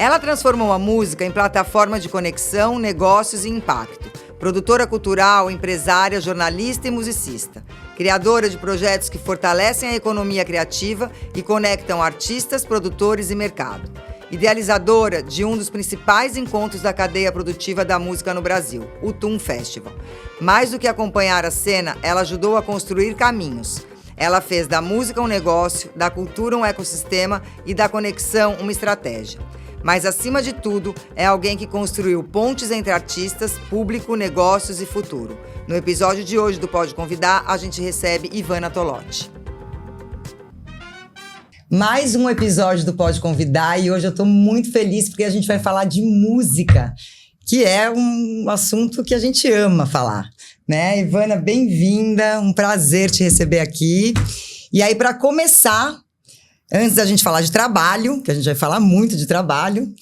Ela transformou a música em plataforma de conexão, negócios e impacto. Produtora cultural, empresária, jornalista e musicista. Criadora de projetos que fortalecem a economia criativa e conectam artistas, produtores e mercado. Idealizadora de um dos principais encontros da cadeia produtiva da música no Brasil, o TUM Festival. Mais do que acompanhar a cena, ela ajudou a construir caminhos. Ela fez da música um negócio, da cultura um ecossistema e da conexão uma estratégia. Mas, acima de tudo, é alguém que construiu pontes entre artistas, público, negócios e futuro. No episódio de hoje do Pode Convidar, a gente recebe Ivana Tolotti. Mais um episódio do Pode Convidar e hoje eu estou muito feliz porque a gente vai falar de música, que é um assunto que a gente ama falar, né? Ivana, bem-vinda, um prazer te receber aqui. E aí, para começar, antes da gente falar de trabalho, que a gente vai falar muito de trabalho,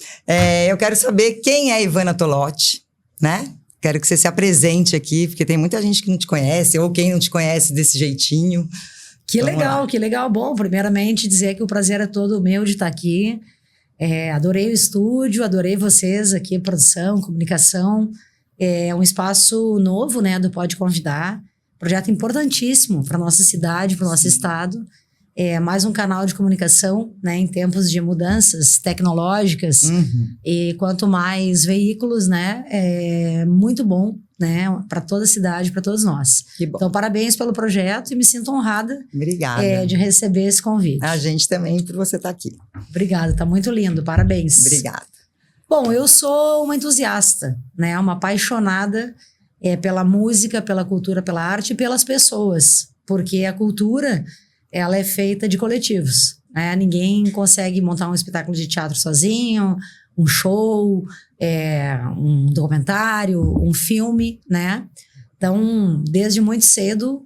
eu quero saber quem é Ivana Tolotti, né? Quero que você se apresente aqui, porque tem muita gente que não te conhece, ou quem não te conhece desse jeitinho. Que legal. Bom, primeiramente dizer que o prazer é todo meu de estar aqui. Adorei o estúdio, adorei vocês aqui, produção, comunicação. É um espaço novo, né, do Pode Convidar. Projeto importantíssimo para nossa cidade, para o nosso estado. É mais um canal de comunicação, né, em tempos de mudanças tecnológicas. E quanto mais veículos, né, é muito bom, né, para toda a cidade, para todos nós. Que bom. Então, parabéns pelo projeto e me sinto honrada. Obrigada. De receber esse convite. A gente também, por você estar aqui. Obrigada, tá muito lindo, parabéns. Obrigada. Bom, eu sou uma entusiasta, né, uma apaixonada pela música, pela cultura, pela arte e pelas pessoas, porque a cultura, ela é feita de coletivos, né? Ninguém consegue montar um espetáculo de teatro sozinho, um show, um documentário, um filme, né? Então, desde muito cedo,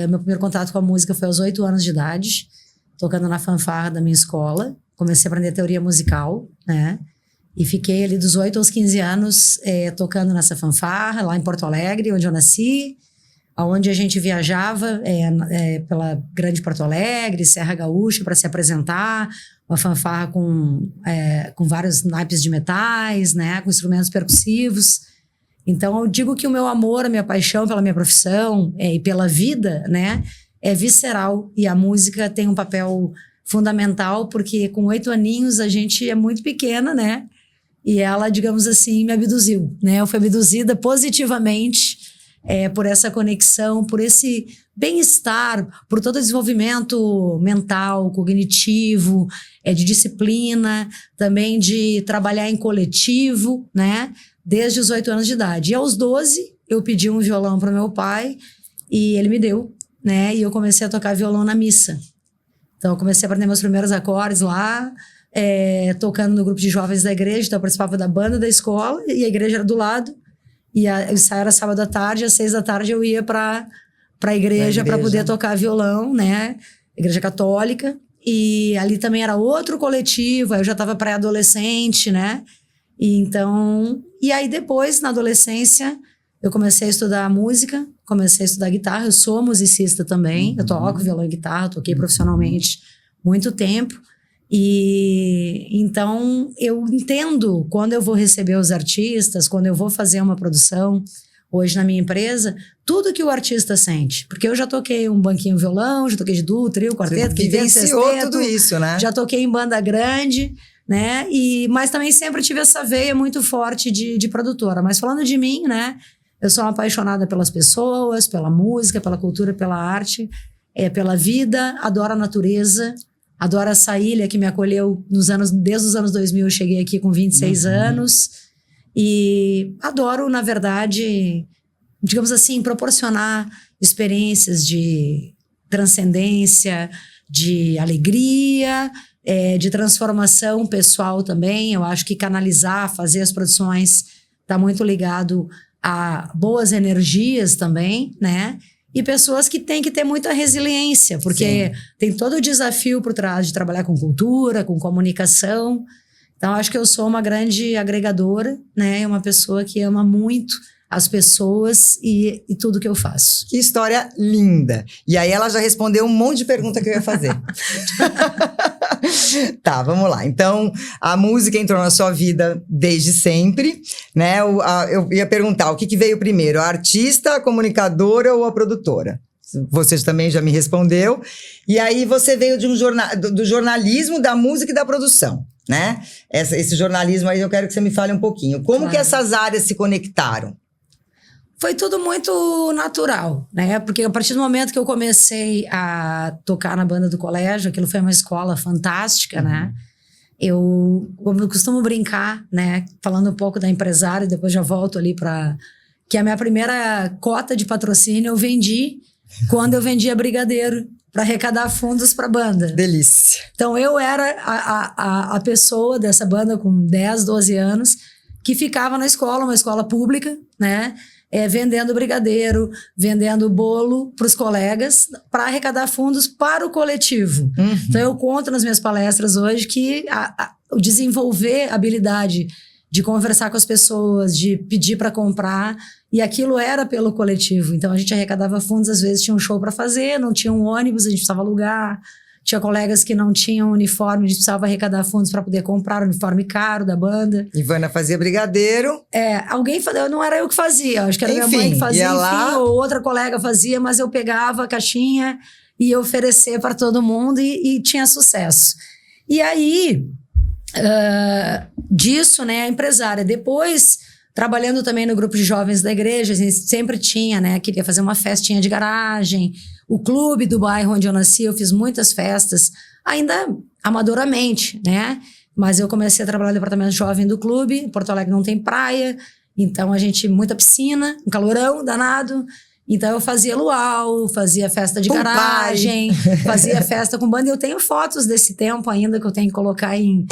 meu primeiro contato com a música foi aos 8 anos de idade, tocando na fanfarra da minha escola. Comecei a aprender teoria musical, né? E fiquei ali dos 8 aos 15 anos tocando nessa fanfarra, lá em Porto Alegre, onde eu nasci, onde a gente viajava pela Grande Porto Alegre, Serra Gaúcha, para se apresentar, uma fanfarra com vários naipes de metais, né, com instrumentos percussivos. Então, eu digo que o meu amor, a minha paixão pela minha profissão e pela vida, né, é visceral, e a música tem um papel fundamental, porque com 8 aninhos a gente é muito pequena, né, e ela, digamos assim, me abduziu, né, eu fui abduzida positivamente por essa conexão, por esse bem-estar, por todo o desenvolvimento mental, cognitivo, de disciplina, também de trabalhar em coletivo, né? Desde os 8 anos de idade. E aos 12, eu pedi um violão para o meu pai e ele me deu, né? E eu comecei a tocar violão na missa. Então, eu comecei a aprender meus primeiros acordes lá, tocando no grupo de jovens da igreja. Então, eu participava da banda da escola e a igreja era do lado. E o ensaio era sábado à tarde, às 6 da tarde eu ia para a igreja para poder tocar violão, né? Igreja católica. E ali também era outro coletivo, aí eu já estava pré-adolescente, né? E aí depois, na adolescência, eu comecei a estudar música, comecei a estudar guitarra. Eu sou musicista também, eu toco violão e guitarra, toquei profissionalmente muito tempo. E então eu entendo quando eu vou receber os artistas, quando eu vou fazer uma produção hoje na minha empresa, tudo que o artista sente, porque eu já toquei um banquinho violão, já toquei de duo, trio, quarteto, vivenciou tudo isso, né? Já toquei em banda grande, né? Mas também sempre tive essa veia muito forte de produtora. Mas falando de mim, né? Eu sou uma apaixonada pelas pessoas, pela música, pela cultura, pela arte, pela vida, adoro a natureza. Adoro essa ilha que me acolheu desde os anos 2000, eu cheguei aqui com 26 anos. E adoro, na verdade, digamos assim, proporcionar experiências de transcendência, de alegria, de transformação pessoal também. Eu acho que canalizar, fazer as produções está muito ligado a boas energias também, né? E pessoas que têm que ter muita resiliência, porque tem todo o desafio por trás de trabalhar com cultura, com comunicação. Então, acho que eu sou uma grande agregadora, né? Uma pessoa que ama muito as pessoas e tudo que eu faço. Que história linda. E aí ela já respondeu um monte de pergunta que eu ia fazer. Tá, vamos lá. Então, a música entrou na sua vida desde sempre, né? Eu ia perguntar, o que veio primeiro? A artista, a comunicadora ou a produtora? Você também já me respondeu. E aí você veio de do jornalismo, da música e da produção, né? Esse jornalismo aí eu quero que você me fale um pouquinho. Como que essas áreas se conectaram? Foi tudo muito natural, né? Porque a partir do momento que eu comecei a tocar na banda do colégio, aquilo foi uma escola fantástica, né? Eu costumo brincar, né? Falando um pouco da empresária, depois já volto ali para... Que a minha primeira cota de patrocínio eu vendi quando eu vendia brigadeiro para arrecadar fundos para a banda. Delícia. Então eu era a pessoa dessa banda com 10, 12 anos que ficava na escola, uma escola pública, né? Vendendo brigadeiro, vendendo bolo para os colegas para arrecadar fundos para o coletivo. Então eu conto nas minhas palestras hoje que o desenvolver a habilidade de conversar com as pessoas, de pedir para comprar, e aquilo era pelo coletivo. Então a gente arrecadava fundos, às vezes tinha um show para fazer, não tinha um ônibus, a gente precisava alugar. Tinha colegas que não tinham uniforme, a gente precisava arrecadar fundos para poder comprar o uniforme caro da banda. Ivana fazia brigadeiro. Alguém fazia, não era eu que fazia, acho que era minha mãe que fazia, ou outra colega fazia, mas eu pegava a caixinha e ia oferecer para todo mundo e tinha sucesso. E aí, disso, né, a empresária. Depois, trabalhando também no grupo de jovens da igreja, a gente sempre tinha, né, queria fazer uma festinha de garagem. O clube do bairro onde eu nasci, eu fiz muitas festas, ainda amadoramente, né? Mas eu comecei a trabalhar no departamento jovem do clube. Porto Alegre não tem praia, então a gente, muita piscina, um calorão danado. Então eu fazia luau, fazia festa de garagem, fazia festa com banda. E eu tenho fotos desse tempo ainda que eu tenho que colocar em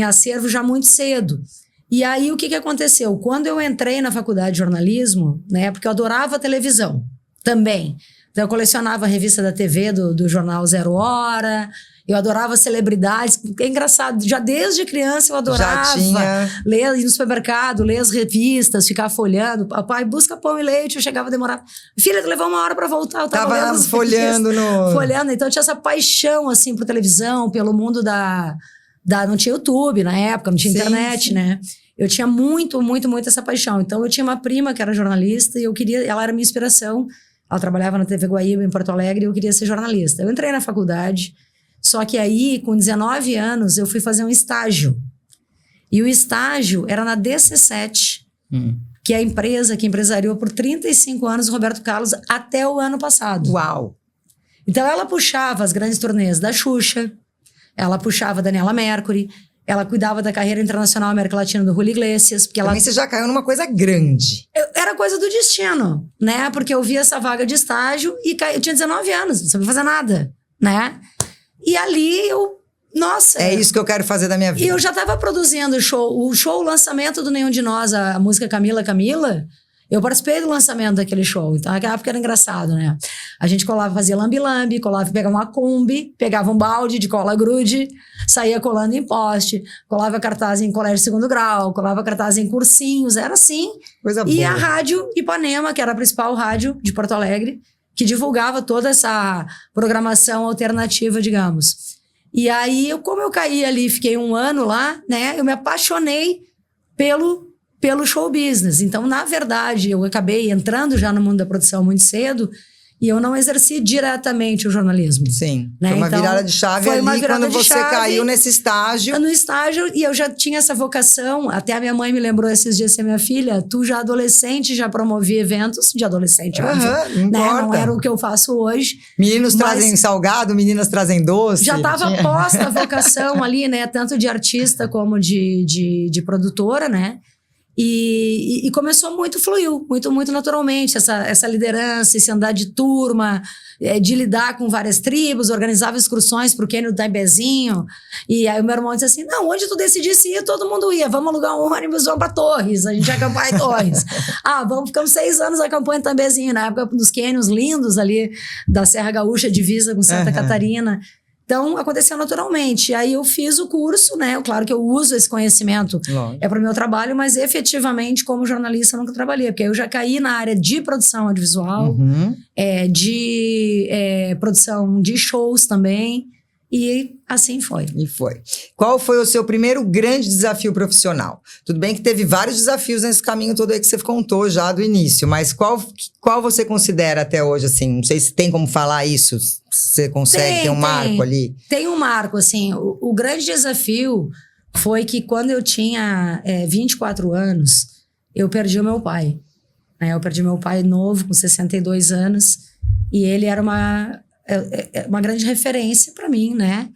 acervo já muito cedo. E aí o que aconteceu? Quando eu entrei na faculdade de jornalismo, né? Porque eu adorava televisão também. Então, eu colecionava a revista da TV do jornal Zero Hora. Eu adorava celebridades. É engraçado, já desde criança eu adorava ir no supermercado, ler as revistas, ficar folhando. Papai, busca pão e leite. Eu chegava a demorar. Filha, levou uma hora para voltar. Eu tava folhando folhando. Então, eu tinha essa paixão, assim, por televisão, pelo mundo não tinha YouTube na época, não tinha internet, né? Eu tinha muito essa paixão. Então, eu tinha uma prima que era jornalista e ela era minha inspiração. Ela trabalhava na TV Guaíba, em Porto Alegre, e eu queria ser jornalista. Eu entrei na faculdade, só que aí, com 19 anos, eu fui fazer um estágio. E o estágio era na DC7, que é a empresa que empresariou por 35 anos o Roberto Carlos até o ano passado. Uau! Então, ela puxava as grandes turnês da Xuxa, ela puxava a Daniela Mercury, ela cuidava da carreira internacional América Latina do Julio Iglesias. Porque Também você já caiu numa coisa grande. Era coisa do destino, né? Porque eu vi essa vaga de estágio e eu tinha 19 anos, não sabia fazer nada, né? E ali nossa... É isso que eu quero fazer da minha vida. E eu já estava produzindo o lançamento do Nenhum de Nós, a música Camila, Camila. Eu participei do lançamento daquele show, então naquela época era engraçado, né? A gente colava, fazia lambi-lambi, pegava uma Kombi, pegava um balde de cola grude, saía colando em poste, colava cartaz em colégio de segundo grau, colava cartaz em cursinhos, era assim. Coisa boa. E a Rádio Ipanema, que era a principal rádio de Porto Alegre, que divulgava toda essa programação alternativa, digamos. E aí, como eu caí ali, fiquei um ano lá, né? Eu me apaixonei pelo show business. Então, na verdade, eu acabei entrando já no mundo da produção muito cedo e eu não exerci diretamente o jornalismo. Sim. Né? Foi uma virada de chave ali quando você caiu nesse estágio. No estágio, e eu já tinha essa vocação. Até a minha mãe me lembrou esses dias, minha filha, tu já adolescente já promovia eventos de adolescente, óbvio, né? Não era o que eu faço hoje. Meninos trazem salgado, meninas trazem doce. Já estava posta a vocação ali, né? Tanto de artista como de produtora, né? E começou fluiu muito naturalmente, essa liderança, esse andar de turma, de lidar com várias tribos, organizava excursões pro Quênia do Tambezinho, e aí o meu irmão disse assim, não, onde tu decidisse ir, todo mundo ia, vamos alugar um ônibus, vamos pra Torres, a gente ia acampar em Torres. Ficamos 6 anos acampando em Tambezinho, na época dos cânions lindos ali, da Serra Gaúcha, divisa com Santa Catarina. Então, aconteceu naturalmente. Aí eu fiz o curso, né? Claro que eu uso esse conhecimento para o meu trabalho, mas efetivamente, como jornalista, eu nunca trabalhei. Porque eu já caí na área de produção audiovisual, de produção de shows também. E assim foi. E foi. Qual foi o seu primeiro grande desafio profissional? Tudo bem que teve vários desafios nesse caminho todo aí que você contou já do início, mas qual você considera até hoje, assim? Não sei se tem como falar isso, se você consegue ter um marco ali. Tem um marco, assim. O grande desafio foi que quando eu tinha 24 anos, eu perdi o meu pai. Né? Eu perdi meu pai novo, com 62 anos, e ele era uma grande referência para mim, né?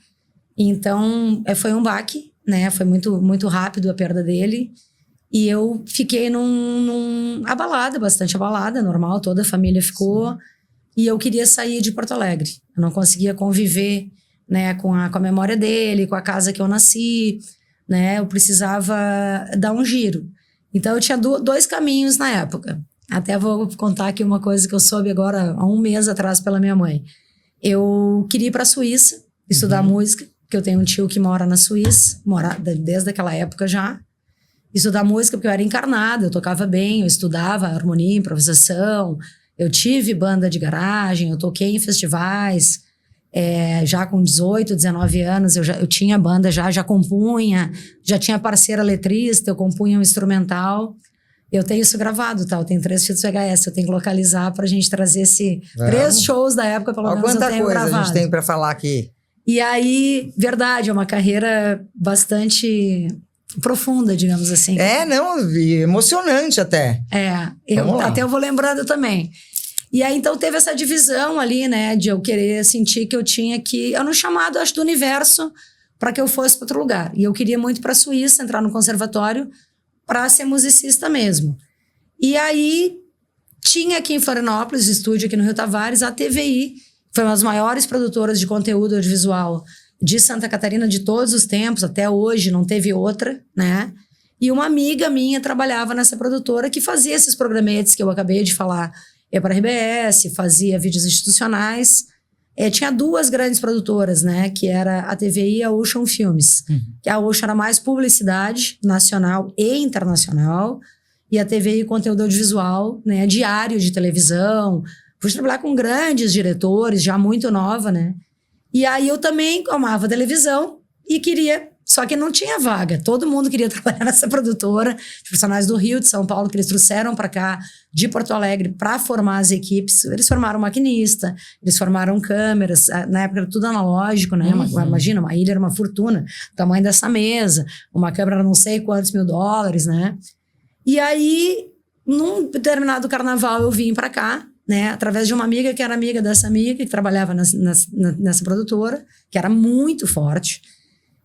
Então, foi um baque, né? Foi muito, muito rápido a perda dele. E eu fiquei bastante abalada, normal, toda a família ficou. E eu queria sair de Porto Alegre. Eu não conseguia conviver, né, com a memória dele, com a casa que eu nasci, né? Eu precisava dar um giro. Então, eu tinha dois caminhos na época. Até vou contar aqui uma coisa que eu soube agora, há um mês atrás, pela minha mãe. Eu queria ir para a Suíça, estudar música, porque eu tenho um tio que mora na Suíça, mora desde aquela época já. Estudar música porque eu era encarnada, eu tocava bem, eu estudava harmonia, improvisação, eu tive banda de garagem, eu toquei em festivais, já com 18, 19 anos eu tinha banda já compunha, já tinha parceira letrista, eu compunha um instrumental. Eu tenho isso gravado, tá? Eu tenho 3 fitas VHS, eu tenho que localizar pra gente trazer 3 shows da época, pelo menos eu tenho gravado. Quanta coisa a gente tem pra falar aqui. E aí, verdade, é uma carreira bastante profunda, digamos assim. Emocionante até. Até eu vou lembrando também. E aí, então, teve essa divisão ali, né, de eu querer sentir que eu tinha que... Eu não chamado, acho, do universo para que eu fosse para outro lugar. E eu queria muito para a Suíça, entrar no conservatório, para ser musicista mesmo. E aí, tinha aqui em Florianópolis, estúdio aqui no Rio Tavares, a TVI, foi uma das maiores produtoras de conteúdo audiovisual de Santa Catarina de todos os tempos, até hoje não teve outra, né? E uma amiga minha trabalhava nessa produtora que fazia esses programetes que eu acabei de falar, para a RBS, fazia vídeos institucionais. Tinha 2 grandes produtoras, né? Que era a TVI e a Ocean Filmes. Que a Ocean era mais publicidade nacional e internacional. E a TVI, conteúdo audiovisual, né? Diário de televisão. Fui trabalhar com grandes diretores, já muito nova, né? E aí eu também amava televisão e queria... Só que não tinha vaga. Todo mundo queria trabalhar nessa produtora. Os profissionais do Rio, de São Paulo, que eles trouxeram para cá, de Porto Alegre, para formar as equipes. Eles formaram maquinista, eles formaram câmeras. Na época era tudo analógico, né? Imagina, uma ilha era uma fortuna. O tamanho dessa mesa. Uma câmera era não sei quantos $1000, né? E aí, num determinado carnaval, eu vim para cá, né? Através de uma amiga que era amiga dessa amiga, que trabalhava nessa produtora, que era muito forte.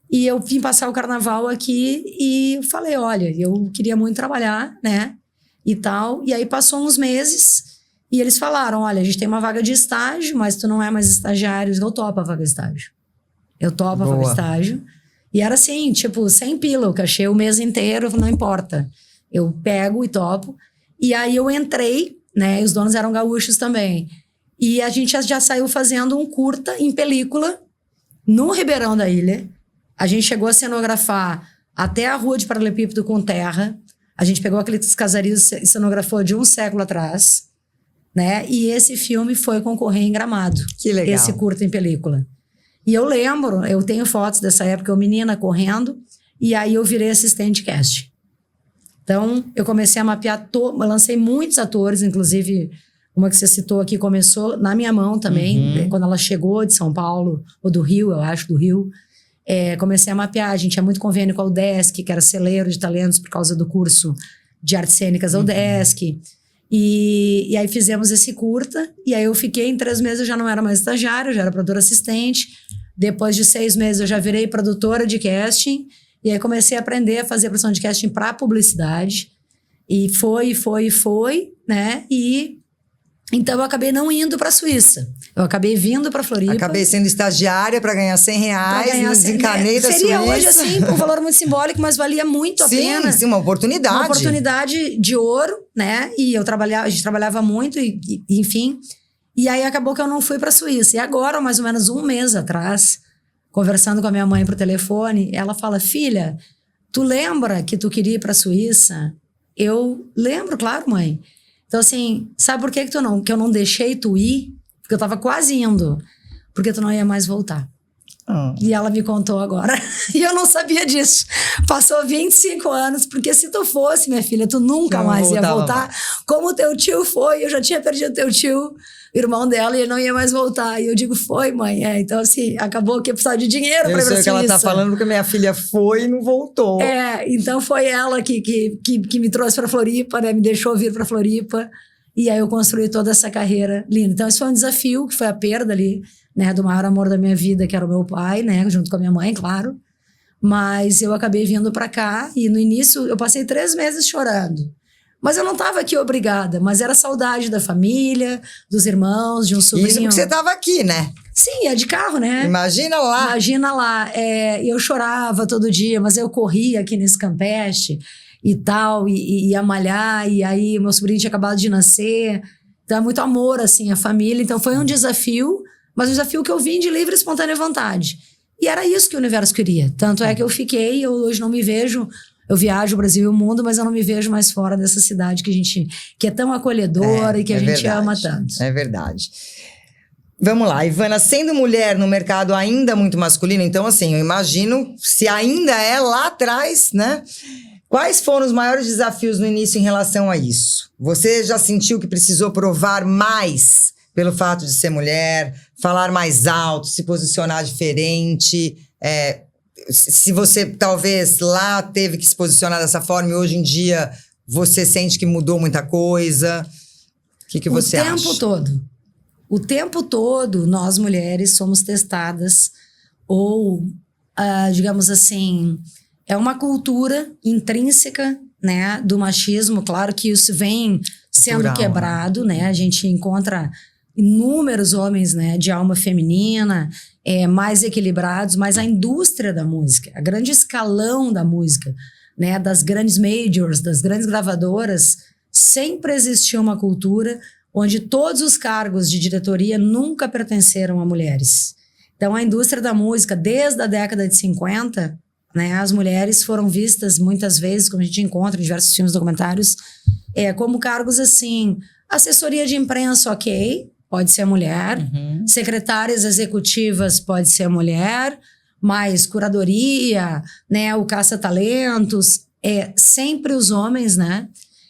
E eu vim passar o carnaval aqui e falei, olha, eu queria muito trabalhar, né, e tal. E aí passou uns meses e eles falaram, olha, a gente tem uma vaga de estágio, mas tu não é mais estagiário. Eu topo a vaga de estágio. Eu topo a vaga de estágio. E era assim, tipo, 100 pila, o cachê o mês inteiro, não importa. Eu pego e topo. E aí eu entrei, né, e os donos eram gaúchos também. E a gente já saiu fazendo um curta em película no Ribeirão da Ilha. A gente chegou a cenografar até a rua de paralelepípedo com terra. A gente pegou aqueles casarios e cenografou de um século atrás, né? E esse filme foi concorrer em Gramado. Que legal. Esse curta em película. E eu lembro, eu tenho fotos dessa época, eu menina correndo, e aí eu virei assistente de casting. Então, eu comecei a mapear, eu lancei muitos atores, inclusive uma que você citou aqui começou na minha mão também, quando ela chegou de São Paulo, ou do Rio, eu acho, do Rio. Comecei a mapear, a gente tinha muito convênio com a UDESC, que era celeiro de talentos por causa do curso de artes cênicas da UDESC. E aí fizemos esse curta, e aí eu fiquei em 3 meses, eu já não era mais estagiária, eu já era produtora assistente. Depois de 6 meses eu já virei produtora de casting, e aí comecei a aprender a fazer produção de casting para publicidade. E foi, né? E então eu acabei não indo para a Suíça. Eu acabei vindo para Floripa. Acabei sendo estagiária para ganhar R$100, desencanei da Suíça. Seria hoje, assim, um valor muito simbólico, mas valia muito a pena. Sim, uma oportunidade. Uma oportunidade de ouro, né? E a gente trabalhava muito, enfim. E aí acabou que eu não fui para a Suíça. E agora, mais ou menos um mês atrás, conversando com a minha mãe por telefone, ela fala, filha, tu lembra que tu queria ir pra Suíça? Eu lembro, claro, mãe. Então, assim, sabe por que que eu não deixei tu ir? Porque eu tava quase indo. Porque tu não ia mais voltar. E ela me contou agora. E eu não sabia disso. Passou 25 anos, porque se tu fosse, minha filha, tu nunca mais ia voltar. Como teu tio foi, eu já tinha perdido teu tio, irmão dela, e ele não ia mais voltar. E eu digo, foi, mãe. Então, assim, acabou que eu precisava de dinheiro pra ir pra Suíça. Eu sei o que ela tá falando, porque minha filha foi e não voltou. Então foi ela que me trouxe pra Floripa, né? Me deixou vir pra Floripa. E aí eu construí toda essa carreira linda. Então, isso foi um desafio, que foi a perda ali, né, do maior amor da minha vida, que era o meu pai, né, junto com a minha mãe, claro. Mas eu acabei vindo pra cá e no início eu passei 3 meses chorando. Mas eu não tava aqui obrigada, mas era saudade da família, dos irmãos, de um sobrinho. Isso porque você tava aqui, né? Sim, é de carro, né? Imagina lá. Imagina lá. Eu chorava todo dia, mas eu corria aqui nesse Campeche e tal, e ia malhar, e aí meu sobrinho tinha acabado de nascer. Então é muito amor, assim, a família. Então foi um desafio, mas um desafio que eu vim de livre e espontânea vontade. E era isso que o universo queria. Tanto é que eu fiquei, eu hoje não me vejo... Eu viajo o Brasil e o mundo, mas eu não me vejo mais fora dessa cidade que é tão acolhedora e que a gente verdade, ama tanto. É verdade. Vamos lá, Ivana, sendo mulher no mercado ainda muito masculino, então assim, eu imagino, se ainda é lá atrás, né? Quais foram os maiores desafios no início em relação a isso? Você já sentiu que precisou provar mais pelo fato de ser mulher, falar mais alto, se posicionar diferente, se você talvez lá teve que se posicionar dessa forma e hoje em dia você sente que mudou muita coisa, o que você acha? O tempo todo nós mulheres somos testadas ou, digamos assim, é uma cultura intrínseca, né, do machismo. Claro que isso vem sendo cultural, quebrado, né? A gente encontra inúmeros homens, né, de alma feminina, mais equilibrados, mas a indústria da música, a grande escalão da música, né, das grandes majors, das grandes gravadoras, sempre existiu uma cultura onde todos os cargos de diretoria nunca pertenceram a mulheres. Então, a indústria da música, desde a década de 50, né, as mulheres foram vistas muitas vezes, como a gente encontra em diversos filmes documentários, como cargos assim, assessoria de imprensa, ok, pode ser mulher, secretárias executivas pode ser mulher, mas curadoria, né, o caça-talentos, sempre os homens, né?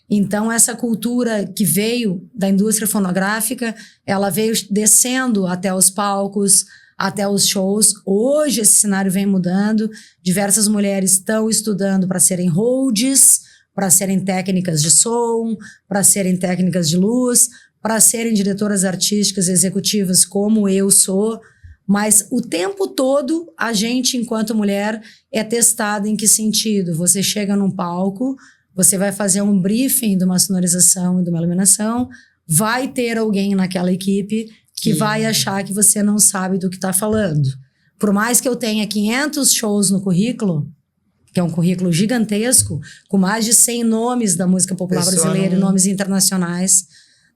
Então, essa cultura que veio da indústria fonográfica, ela veio descendo até os palcos, até os shows. Hoje, esse cenário vem mudando. Diversas mulheres estão estudando para serem holds, para serem técnicas de som, para serem técnicas de luz, para serem diretoras artísticas executivas, como eu sou. Mas o tempo todo, a gente, enquanto mulher, é testada em que sentido? Você chega num palco, você vai fazer um briefing de uma sonorização e de uma iluminação, vai ter alguém naquela equipe que vai achar que você não sabe do que está falando. Por mais que eu tenha 500 shows no currículo, que é um currículo gigantesco, com mais de 100 nomes da música popular brasileira e nomes internacionais,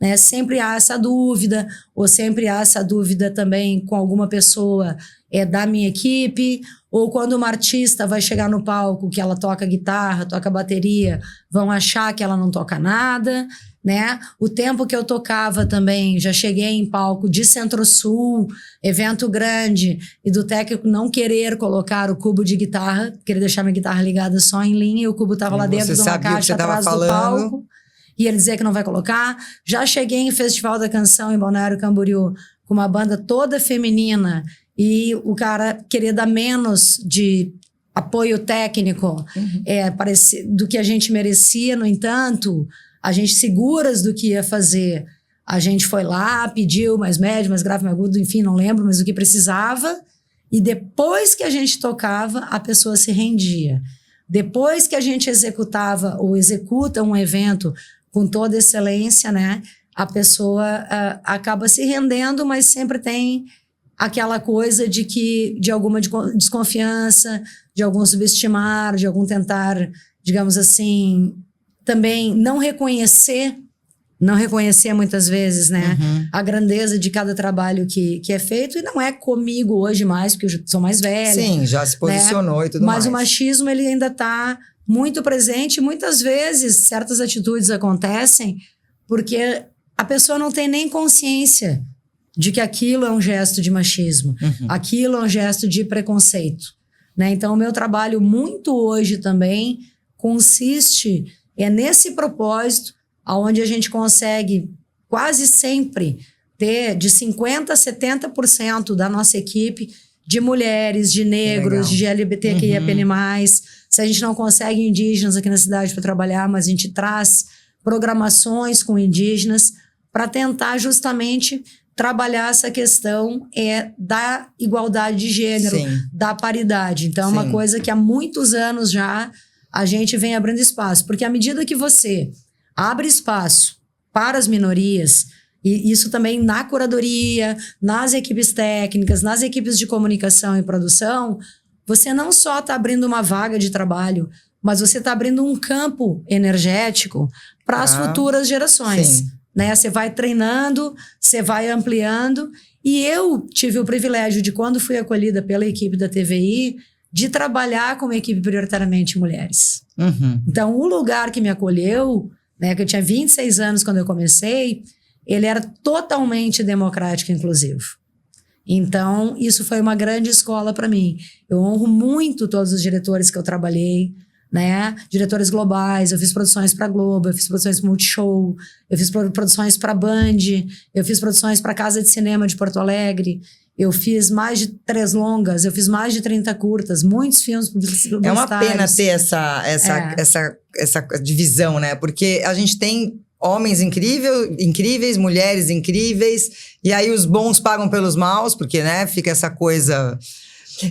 né? Sempre há essa dúvida, ou sempre há essa dúvida também com alguma pessoa da minha equipe, ou quando uma artista vai chegar no palco que ela toca guitarra, toca bateria, vão achar que ela não toca nada, né? O tempo que eu tocava também, já cheguei em palco de Centro-Sul, evento grande, e do técnico não querer colocar o cubo de guitarra, querer deixar minha guitarra ligada só em linha, e o cubo estava lá dentro de uma caixa atrás do palco, e ele dizia que não vai colocar. Já cheguei em Festival da Canção em Balneário Camboriú, com uma banda toda feminina, e o cara queria dar menos de apoio técnico do que a gente merecia. No entanto, a gente seguras do que ia fazer. A gente foi lá, pediu mais médio, mais grave, mais agudo, enfim, não lembro, mas o que precisava. E depois que a gente tocava, a pessoa se rendia. Depois que a gente executava ou executa um evento com toda excelência, né, a pessoa acaba se rendendo, mas sempre tem aquela coisa de alguma desconfiança, de algum subestimar, de algum tentar, digamos assim, também não reconhecer não reconhecer muitas vezes, né, a grandeza de cada trabalho que é feito, e não é comigo hoje mais, porque eu já sou mais velha. Sim, já se posicionou, né? E tudo mais. Mas o machismo, ele ainda está muito presente, e muitas vezes certas atitudes acontecem porque a pessoa não tem nem consciência de que aquilo é um gesto de machismo, aquilo é um gesto de preconceito, né? Então, o meu trabalho muito hoje também consiste nesse propósito, onde a gente consegue quase sempre ter de 50% a 70% da nossa equipe de mulheres, de negros, de LGBTQIA+. Se a gente não consegue indígenas aqui na cidade para trabalhar, mas a gente traz programações com indígenas para tentar justamente trabalhar essa questão da igualdade de gênero, da paridade. Então, é uma coisa que há muitos anos já a gente vem abrindo espaço. Porque à medida que você abre espaço para as minorias, e isso também na curadoria, nas equipes técnicas, nas equipes de comunicação e produção, você não só está abrindo uma vaga de trabalho, mas você está abrindo um campo energético para as futuras gerações. Né? Você vai treinando, você vai ampliando. E eu tive o privilégio de, quando fui acolhida pela equipe da TVI, de trabalhar com uma equipe prioritariamente mulheres. Então, o lugar que me acolheu, né, que eu tinha 26 anos quando eu comecei, ele era totalmente democrático e inclusivo. Então, isso foi uma grande escola para mim. Eu honro muito todos os diretores que eu trabalhei, né? Diretores globais, eu fiz produções para Globo, eu fiz produções para Multishow, eu fiz produções para Band, eu fiz produções para Casa de Cinema de Porto Alegre, eu fiz mais de 3 longas, eu fiz mais de 30 curtas, muitos filmes publicitários. É uma pena ter essa divisão, né? Porque a gente tem homens incríveis, mulheres incríveis, e aí os bons pagam pelos maus, porque, né, fica essa coisa...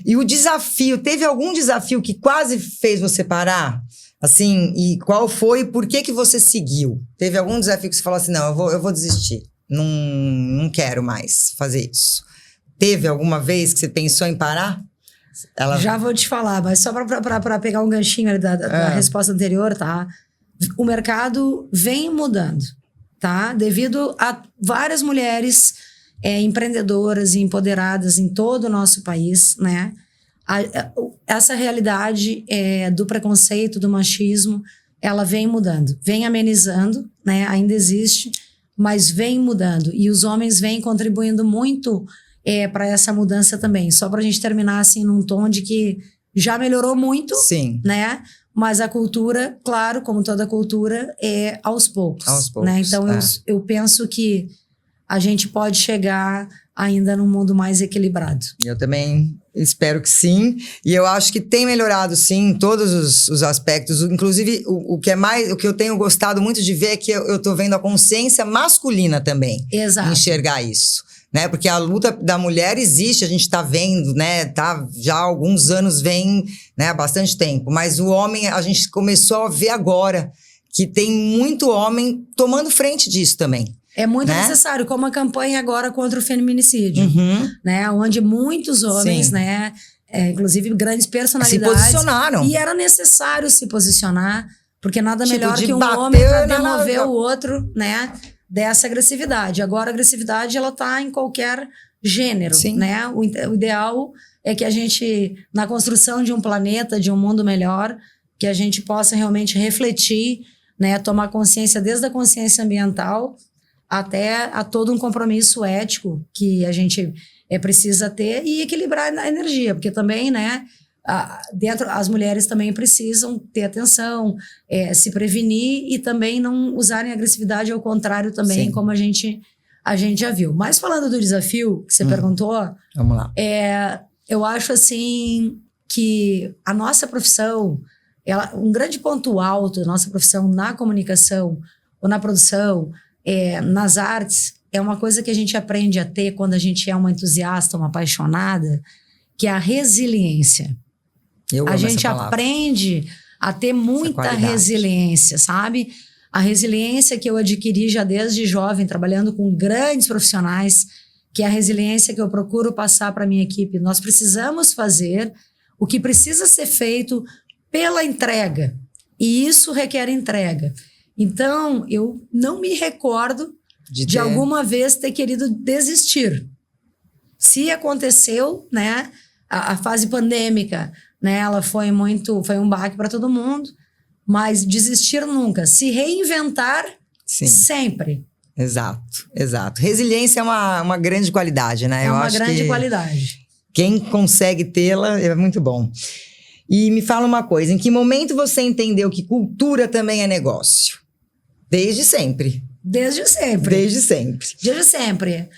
E o desafio, teve algum desafio que quase fez você parar? Assim, e qual foi? Por que você seguiu? Teve algum desafio que você falou assim, não, eu vou desistir. Não quero mais fazer isso. Teve alguma vez que você pensou em parar? Já vou te falar, mas só para pegar um ganchinho ali da resposta anterior, tá? O mercado vem mudando, tá? Devido a várias mulheres... empreendedoras e empoderadas em todo o nosso país, né? Essa realidade do preconceito, do machismo, ela vem mudando, vem amenizando, né? Ainda existe, mas vem mudando. E os homens vêm contribuindo muito para essa mudança também. Só para a gente terminar assim num tom de que já melhorou muito, né? Mas a cultura, claro, como toda cultura, é aos poucos. Né? Então, eu penso que a gente pode chegar ainda num mundo mais equilibrado. Eu também espero que sim. E eu acho que tem melhorado, sim, em todos os aspectos. Inclusive, o que eu tenho gostado muito de ver é que eu tô vendo a consciência masculina também. Exato. Enxergar isso. Né? Porque a luta da mulher existe, a gente tá vendo, né? Tá, já há alguns anos vem, né? Há bastante tempo. Mas o homem, a gente começou a ver agora que tem muito homem tomando frente disso também. É muito necessário, como a campanha agora contra o feminicídio, né? Onde muitos homens, né? Inclusive grandes personalidades... se posicionaram. E era necessário se posicionar, porque nada melhor que um homem para demover o outro, né? Dessa agressividade. Agora, a agressividade, ela tá em qualquer gênero, né? O ideal é que a gente, na construção de um planeta, de um mundo melhor, que a gente possa realmente refletir, né? Tomar consciência, desde a consciência ambiental até a todo um compromisso ético que a gente precisa ter e equilibrar a energia, porque também, né, as mulheres também precisam ter atenção, se prevenir e também não usarem agressividade ao contrário também, como a gente já viu. Mas falando do desafio que você perguntou, vamos lá. Eu acho assim que a nossa profissão, um grande ponto alto da nossa profissão na comunicação ou na produção, nas artes, é uma coisa que a gente aprende a ter quando a gente é uma entusiasta, uma apaixonada, que é a resiliência. A gente aprende a ter muita resiliência, sabe? A resiliência que eu adquiri já desde jovem, trabalhando com grandes profissionais, que é a resiliência que eu procuro passar para a minha equipe. Nós precisamos fazer o que precisa ser feito pela entrega. E isso requer entrega. Então, eu não me recordo de alguma vez ter querido desistir. Se aconteceu, né, a fase pandêmica, né, ela foi um baque para todo mundo, mas desistir nunca. Se reinventar, Sim. Sempre. Exato, exato. Resiliência é uma grande qualidade, né? É eu uma acho grande que qualidade. quem consegue tê-la é muito bom. E me fala uma coisa, em que momento você entendeu que cultura também é negócio? Desde sempre. Desde sempre. Desde sempre. Desde sempre.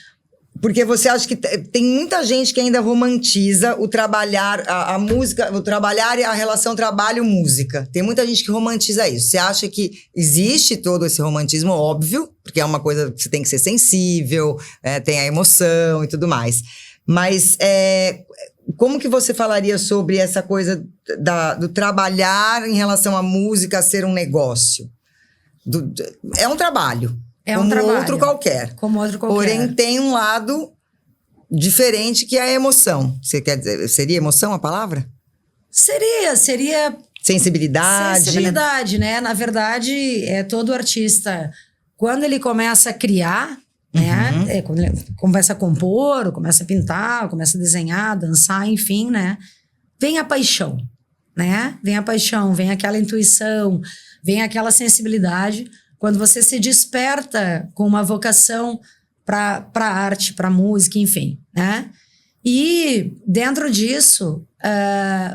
Porque você acha que tem muita gente que ainda romantiza o trabalhar, a música, o trabalhar e a relação trabalho-música. Tem muita gente que romantiza isso. Você acha que existe todo esse romantismo? Óbvio, porque é uma coisa que você tem que ser sensível, tem a emoção e tudo mais. Mas como que você falaria sobre essa coisa do trabalhar em relação à música ser um negócio? É um trabalho. Como outro qualquer. Como outro qualquer. Porém, tem um lado diferente que é a emoção. Você quer dizer, seria emoção a palavra? Seria. Sensibilidade. Sensibilidade, né? Na verdade, todo artista, quando ele começa a criar, né? Quando ele começa a compor, começa a pintar, começa a desenhar, dançar, enfim, né? Vem a paixão, né? Vem a paixão, vem aquela intuição, vem aquela sensibilidade. Quando você se desperta com uma vocação para arte, para música, enfim, né? E dentro disso,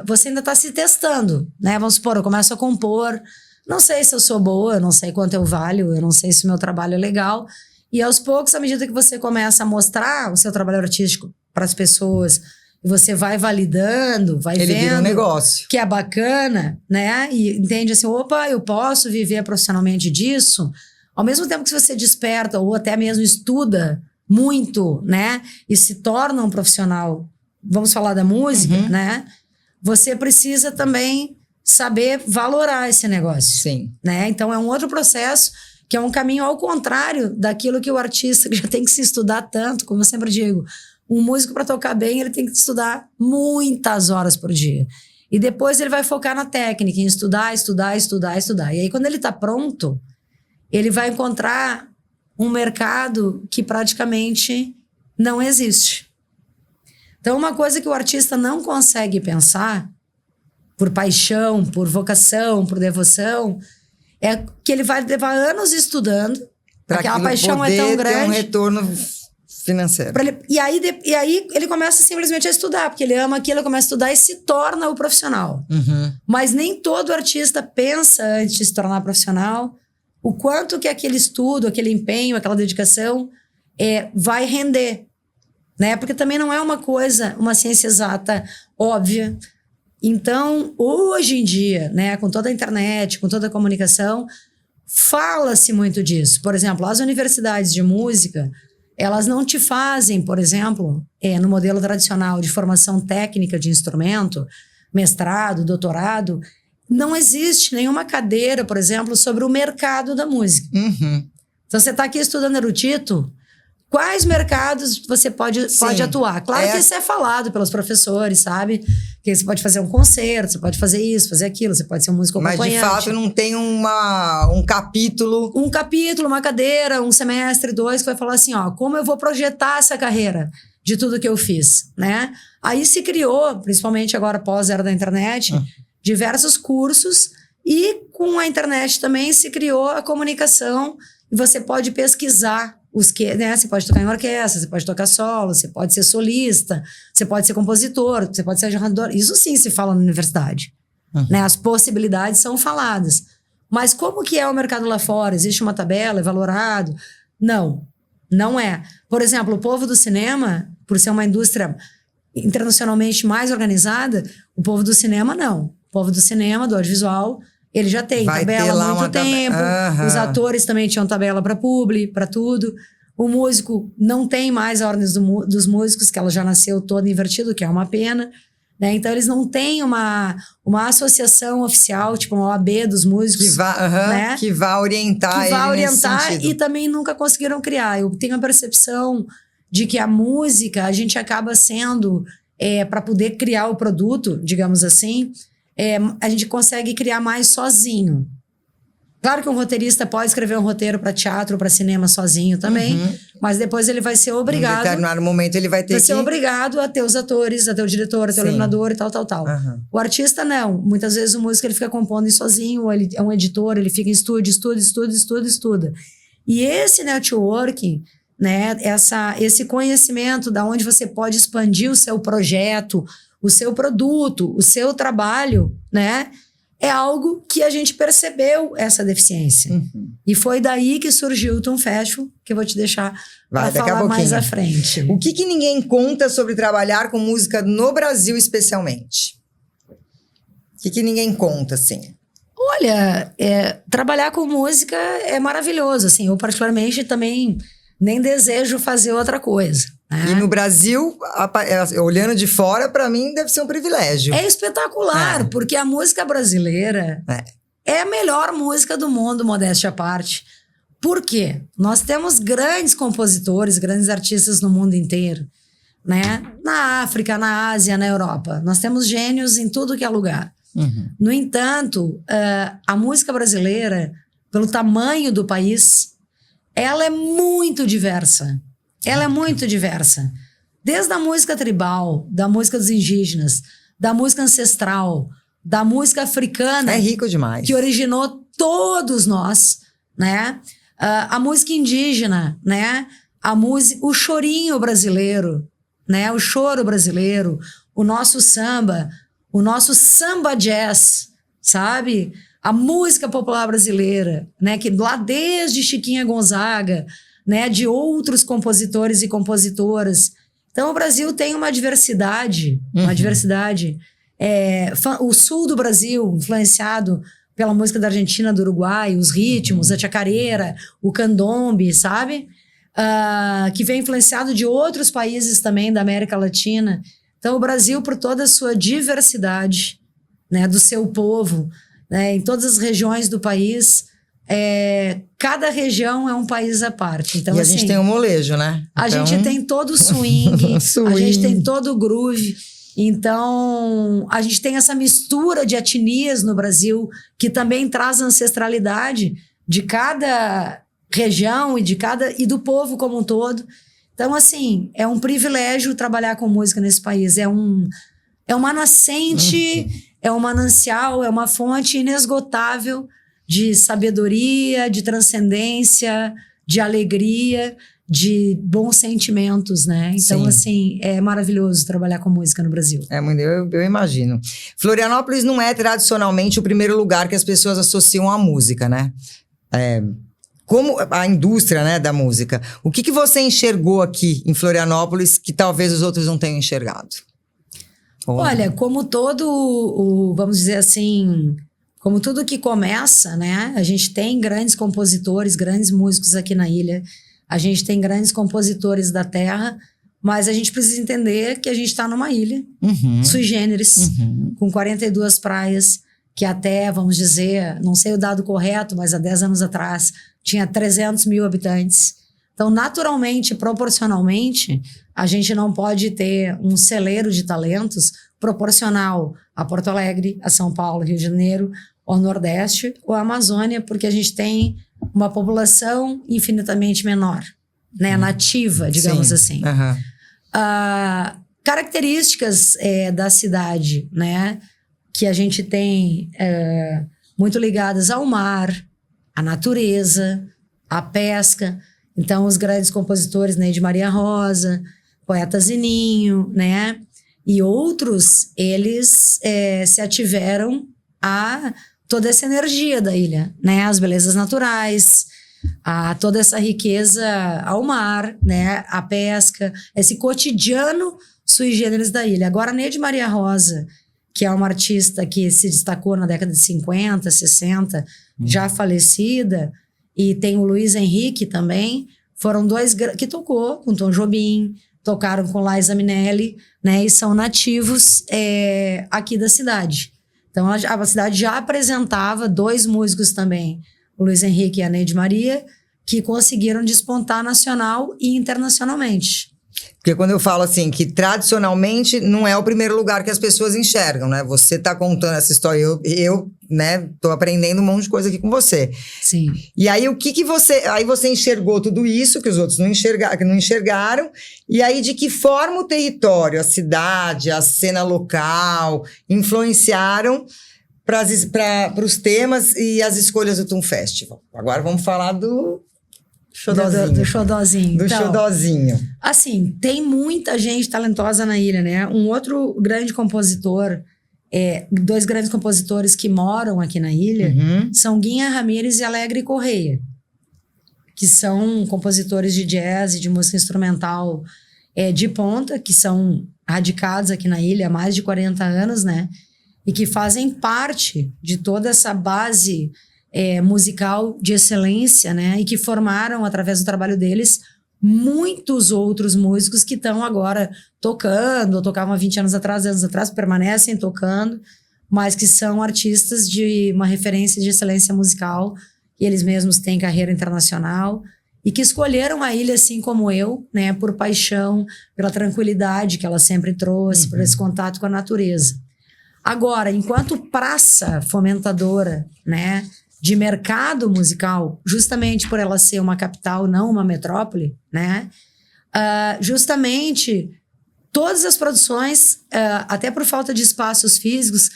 você ainda está se testando, né? Vamos supor, eu começo a compor, não sei se eu sou boa, eu não sei quanto eu valho, eu não sei se o meu trabalho é legal. E aos poucos, à medida que você começa a mostrar o seu trabalho artístico para as pessoas, e você vai validando, vai vendo... Ele vira um negócio. Que é bacana, né? E entende assim, opa, eu posso viver profissionalmente disso. Ao mesmo tempo que você desperta ou até mesmo estuda muito, né? E se torna um profissional, vamos falar da música, né? Você precisa também saber valorar esse negócio. Sim. Né? Então é um outro processo que é um caminho ao contrário daquilo que o artista que já tem que se estudar tanto, como eu sempre digo. Um músico, para tocar bem, ele tem que estudar muitas horas por dia. E depois ele vai focar na técnica, em estudar. E aí, quando ele está pronto, ele vai encontrar um mercado que praticamente não existe. Então, uma coisa que o artista não consegue pensar, por paixão, por vocação, por devoção, é que ele vai levar anos estudando, para aquela paixão é tão grande. Ter um retorno financeiro. E aí ele começa simplesmente a estudar, porque ele ama aquilo, ele começa a estudar e se torna o profissional. Mas nem todo artista pensa antes de se tornar profissional o quanto que aquele estudo, aquele empenho, aquela dedicação vai render. Né? Porque também não é uma ciência exata, óbvia. Então, hoje em dia, né, com toda a internet, com toda a comunicação, fala-se muito disso. Por exemplo, as universidades de música, elas não te fazem, por exemplo, no modelo tradicional de formação técnica de instrumento, mestrado, doutorado, não existe nenhuma cadeira, por exemplo, sobre o mercado da música. Então, você está aqui estudando erudito, quais mercados você pode atuar? Claro que isso é falado pelos professores, sabe? Que você pode fazer um concerto, você pode fazer isso, fazer aquilo, você pode ser um músico acompanhante. Mas, de fato, não tem um capítulo... Um capítulo, uma cadeira, um semestre, 2, que vai falar assim, ó, como eu vou projetar essa carreira de tudo que eu fiz, né? Aí se criou, principalmente agora pós-era da internet, diversos cursos e com a internet também se criou a comunicação e você pode pesquisar né? Você pode tocar em orquestra, você pode tocar solo, você pode ser solista, você pode ser compositor, você pode ser arranjador. Isso sim se fala na universidade. Né? As possibilidades são faladas. Mas como que é o mercado lá fora? Existe uma tabela, é valorado? Não, não é. Por exemplo, o povo do cinema, por ser uma indústria internacionalmente mais organizada, o povo do cinema não. O povo do cinema, do audiovisual, ele já tem tabela há muito tempo. Os atores também tinham tabela para publi, para tudo. O músico não tem mais a ordem dos músicos, que ela já nasceu toda invertida, que é uma pena. Né? Então, eles não têm uma associação oficial, tipo uma OAB dos músicos. Né? Que vá orientar que vá ele orientar nesse sentido. E também nunca conseguiram criar. Eu tenho a percepção de que a música, a gente acaba sendo, para poder criar o produto, digamos assim, a gente consegue criar mais sozinho. Claro que um roteirista pode escrever um roteiro para teatro, para cinema sozinho também, mas depois ele vai ser obrigado... Em determinado momento ele vai ter ser obrigado a ter os atores, a ter o diretor, a ter o iluminador e tal. O artista não. Muitas vezes o músico ele fica compondo sozinho, ou ele é um editor, ele fica em estúdio, estuda. E esse networking, né, esse conhecimento da onde você pode expandir o seu projeto, o seu produto, o seu trabalho, né, é algo que a gente percebeu essa deficiência. E foi daí que surgiu o Tum Festival, que eu vou te deixar para falar mais à frente. O que ninguém conta sobre trabalhar com música no Brasil, especialmente? O que ninguém conta, assim? Olha, trabalhar com música é maravilhoso, assim. Eu, particularmente, também nem desejo fazer outra coisa. E no Brasil, olhando de fora, para mim deve ser um privilégio. É espetacular, porque a música brasileira é a melhor música do mundo, modéstia à parte. Por quê? Nós temos grandes compositores, grandes artistas no mundo inteiro, né? Na África, na Ásia, na Europa. Nós temos gênios em tudo que é lugar. No entanto, a música brasileira, pelo tamanho do país, ela é muito diversa. Ela é muito diversa. Desde a música tribal, da música dos indígenas, da música ancestral, da música africana. É rico demais. Que originou todos nós, né? A música indígena, né? O chorinho brasileiro, né? O choro brasileiro, o nosso samba jazz, sabe? A música popular brasileira, né? Que lá desde Chiquinha Gonzaga, né, de outros compositores e compositoras. Então, o Brasil tem uma diversidade, o sul do Brasil, influenciado pela música da Argentina, do Uruguai, os ritmos, a chacareira, o candombe, sabe? Que vem influenciado de outros países também da América Latina. Então, o Brasil, por toda a sua diversidade, né, do seu povo, né, em todas as regiões do país... cada região é um país à parte. Então, e a gente tem um molejo, né? A gente tem todo o swing, a gente tem todo o groove. Então, a gente tem essa mistura de etnias no Brasil, que também traz ancestralidade de cada região e do povo como um todo. Então, assim, é um privilégio trabalhar com música nesse país. É uma nascente, é um manancial, é uma fonte inesgotável de sabedoria, de transcendência, de alegria, de bons sentimentos, né? Então, assim, é maravilhoso trabalhar com música no Brasil. Eu imagino. Florianópolis não é tradicionalmente o primeiro lugar que as pessoas associam à música, né? Como a indústria, né, da música. O que você enxergou aqui em Florianópolis que talvez os outros não tenham enxergado? Olha, como todo vamos dizer assim... Como tudo que começa, né? A gente tem grandes compositores, grandes músicos aqui na ilha. A gente tem grandes compositores da terra. Mas a gente precisa entender que a gente está numa ilha, sui generis, com 42 praias, que até, vamos dizer, não sei o dado correto, mas há 10 anos atrás, tinha 300 mil habitantes. Então, naturalmente, proporcionalmente, a gente não pode ter um celeiro de talentos proporcional a Porto Alegre, a São Paulo, Rio de Janeiro, ao Nordeste ou à Amazônia, porque a gente tem uma população infinitamente menor, né? Nativa, digamos assim. Características da cidade, né? Que a gente tem muito ligadas ao mar, à natureza, à pesca. Então, os grandes compositores, né, de Maria Rosa, poeta Zininho, né? E outros, eles se ativeram a toda essa energia da ilha, né? As belezas naturais, a toda essa riqueza ao mar, né? A pesca, esse cotidiano sui generis da ilha. Agora, a Neide Maria Rosa, que é uma artista que se destacou na década de 50, 60, já falecida, e tem o Luiz Henrique também, foram dois que tocou com Tom Jobim, tocaram com Liza Minnelli, né? E são nativos aqui da cidade. Então, a cidade já apresentava dois músicos também, o Luiz Henrique e a Neide Maria, que conseguiram despontar nacional e internacionalmente. Porque quando eu falo assim, que tradicionalmente não é o primeiro lugar que as pessoas enxergam, né? Você tá contando essa história, eu né, tô aprendendo um monte de coisa aqui com você. Sim. E aí, o que você... Aí você enxergou tudo isso, que os outros não enxergaram, e aí de que forma o território, a cidade, a cena local, influenciaram para os temas e as escolhas do Tum Festival. Agora vamos falar do xodozinho. Do xodozinho. Do xodozinho. Assim, tem muita gente talentosa na ilha, né? Um outro grande compositor, dois grandes compositores que moram aqui na ilha, são Guinha Ramírez e Alegre Correia, que são compositores de jazz e de música instrumental de ponta, que são radicados aqui na ilha há mais de 40 anos, né? E que fazem parte de toda essa base musical de excelência, né? E que formaram, através do trabalho deles, muitos outros músicos que estão agora tocando, ou tocavam há 20 anos atrás, permanecem tocando, mas que são artistas de uma referência de excelência musical, e eles mesmos têm carreira internacional, e que escolheram a ilha, assim como eu, né? Por paixão, pela tranquilidade que ela sempre trouxe, por esse contato com a natureza. Agora, enquanto praça fomentadora, né, de mercado musical, justamente por ela ser uma capital, não uma metrópole, né, justamente todas as produções, até por falta de espaços físicos,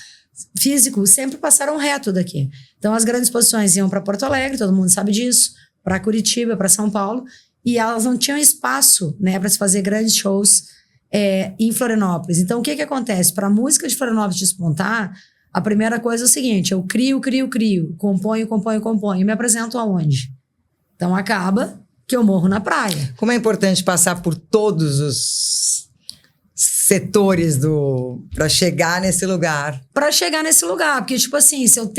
sempre passaram reto daqui. Então, as grandes exposições iam para Porto Alegre, todo mundo sabe disso, para Curitiba, para São Paulo, e elas não tinham espaço, né, para se fazer grandes shows em Florianópolis. Então, o que acontece? Para a música de Florianópolis despontar, a primeira coisa é o seguinte: eu crio, componho, e me apresento aonde? Então, acaba que eu morro na praia. Como é importante passar por todos os setores para chegar nesse lugar? Para chegar nesse lugar, porque, tipo assim, se eu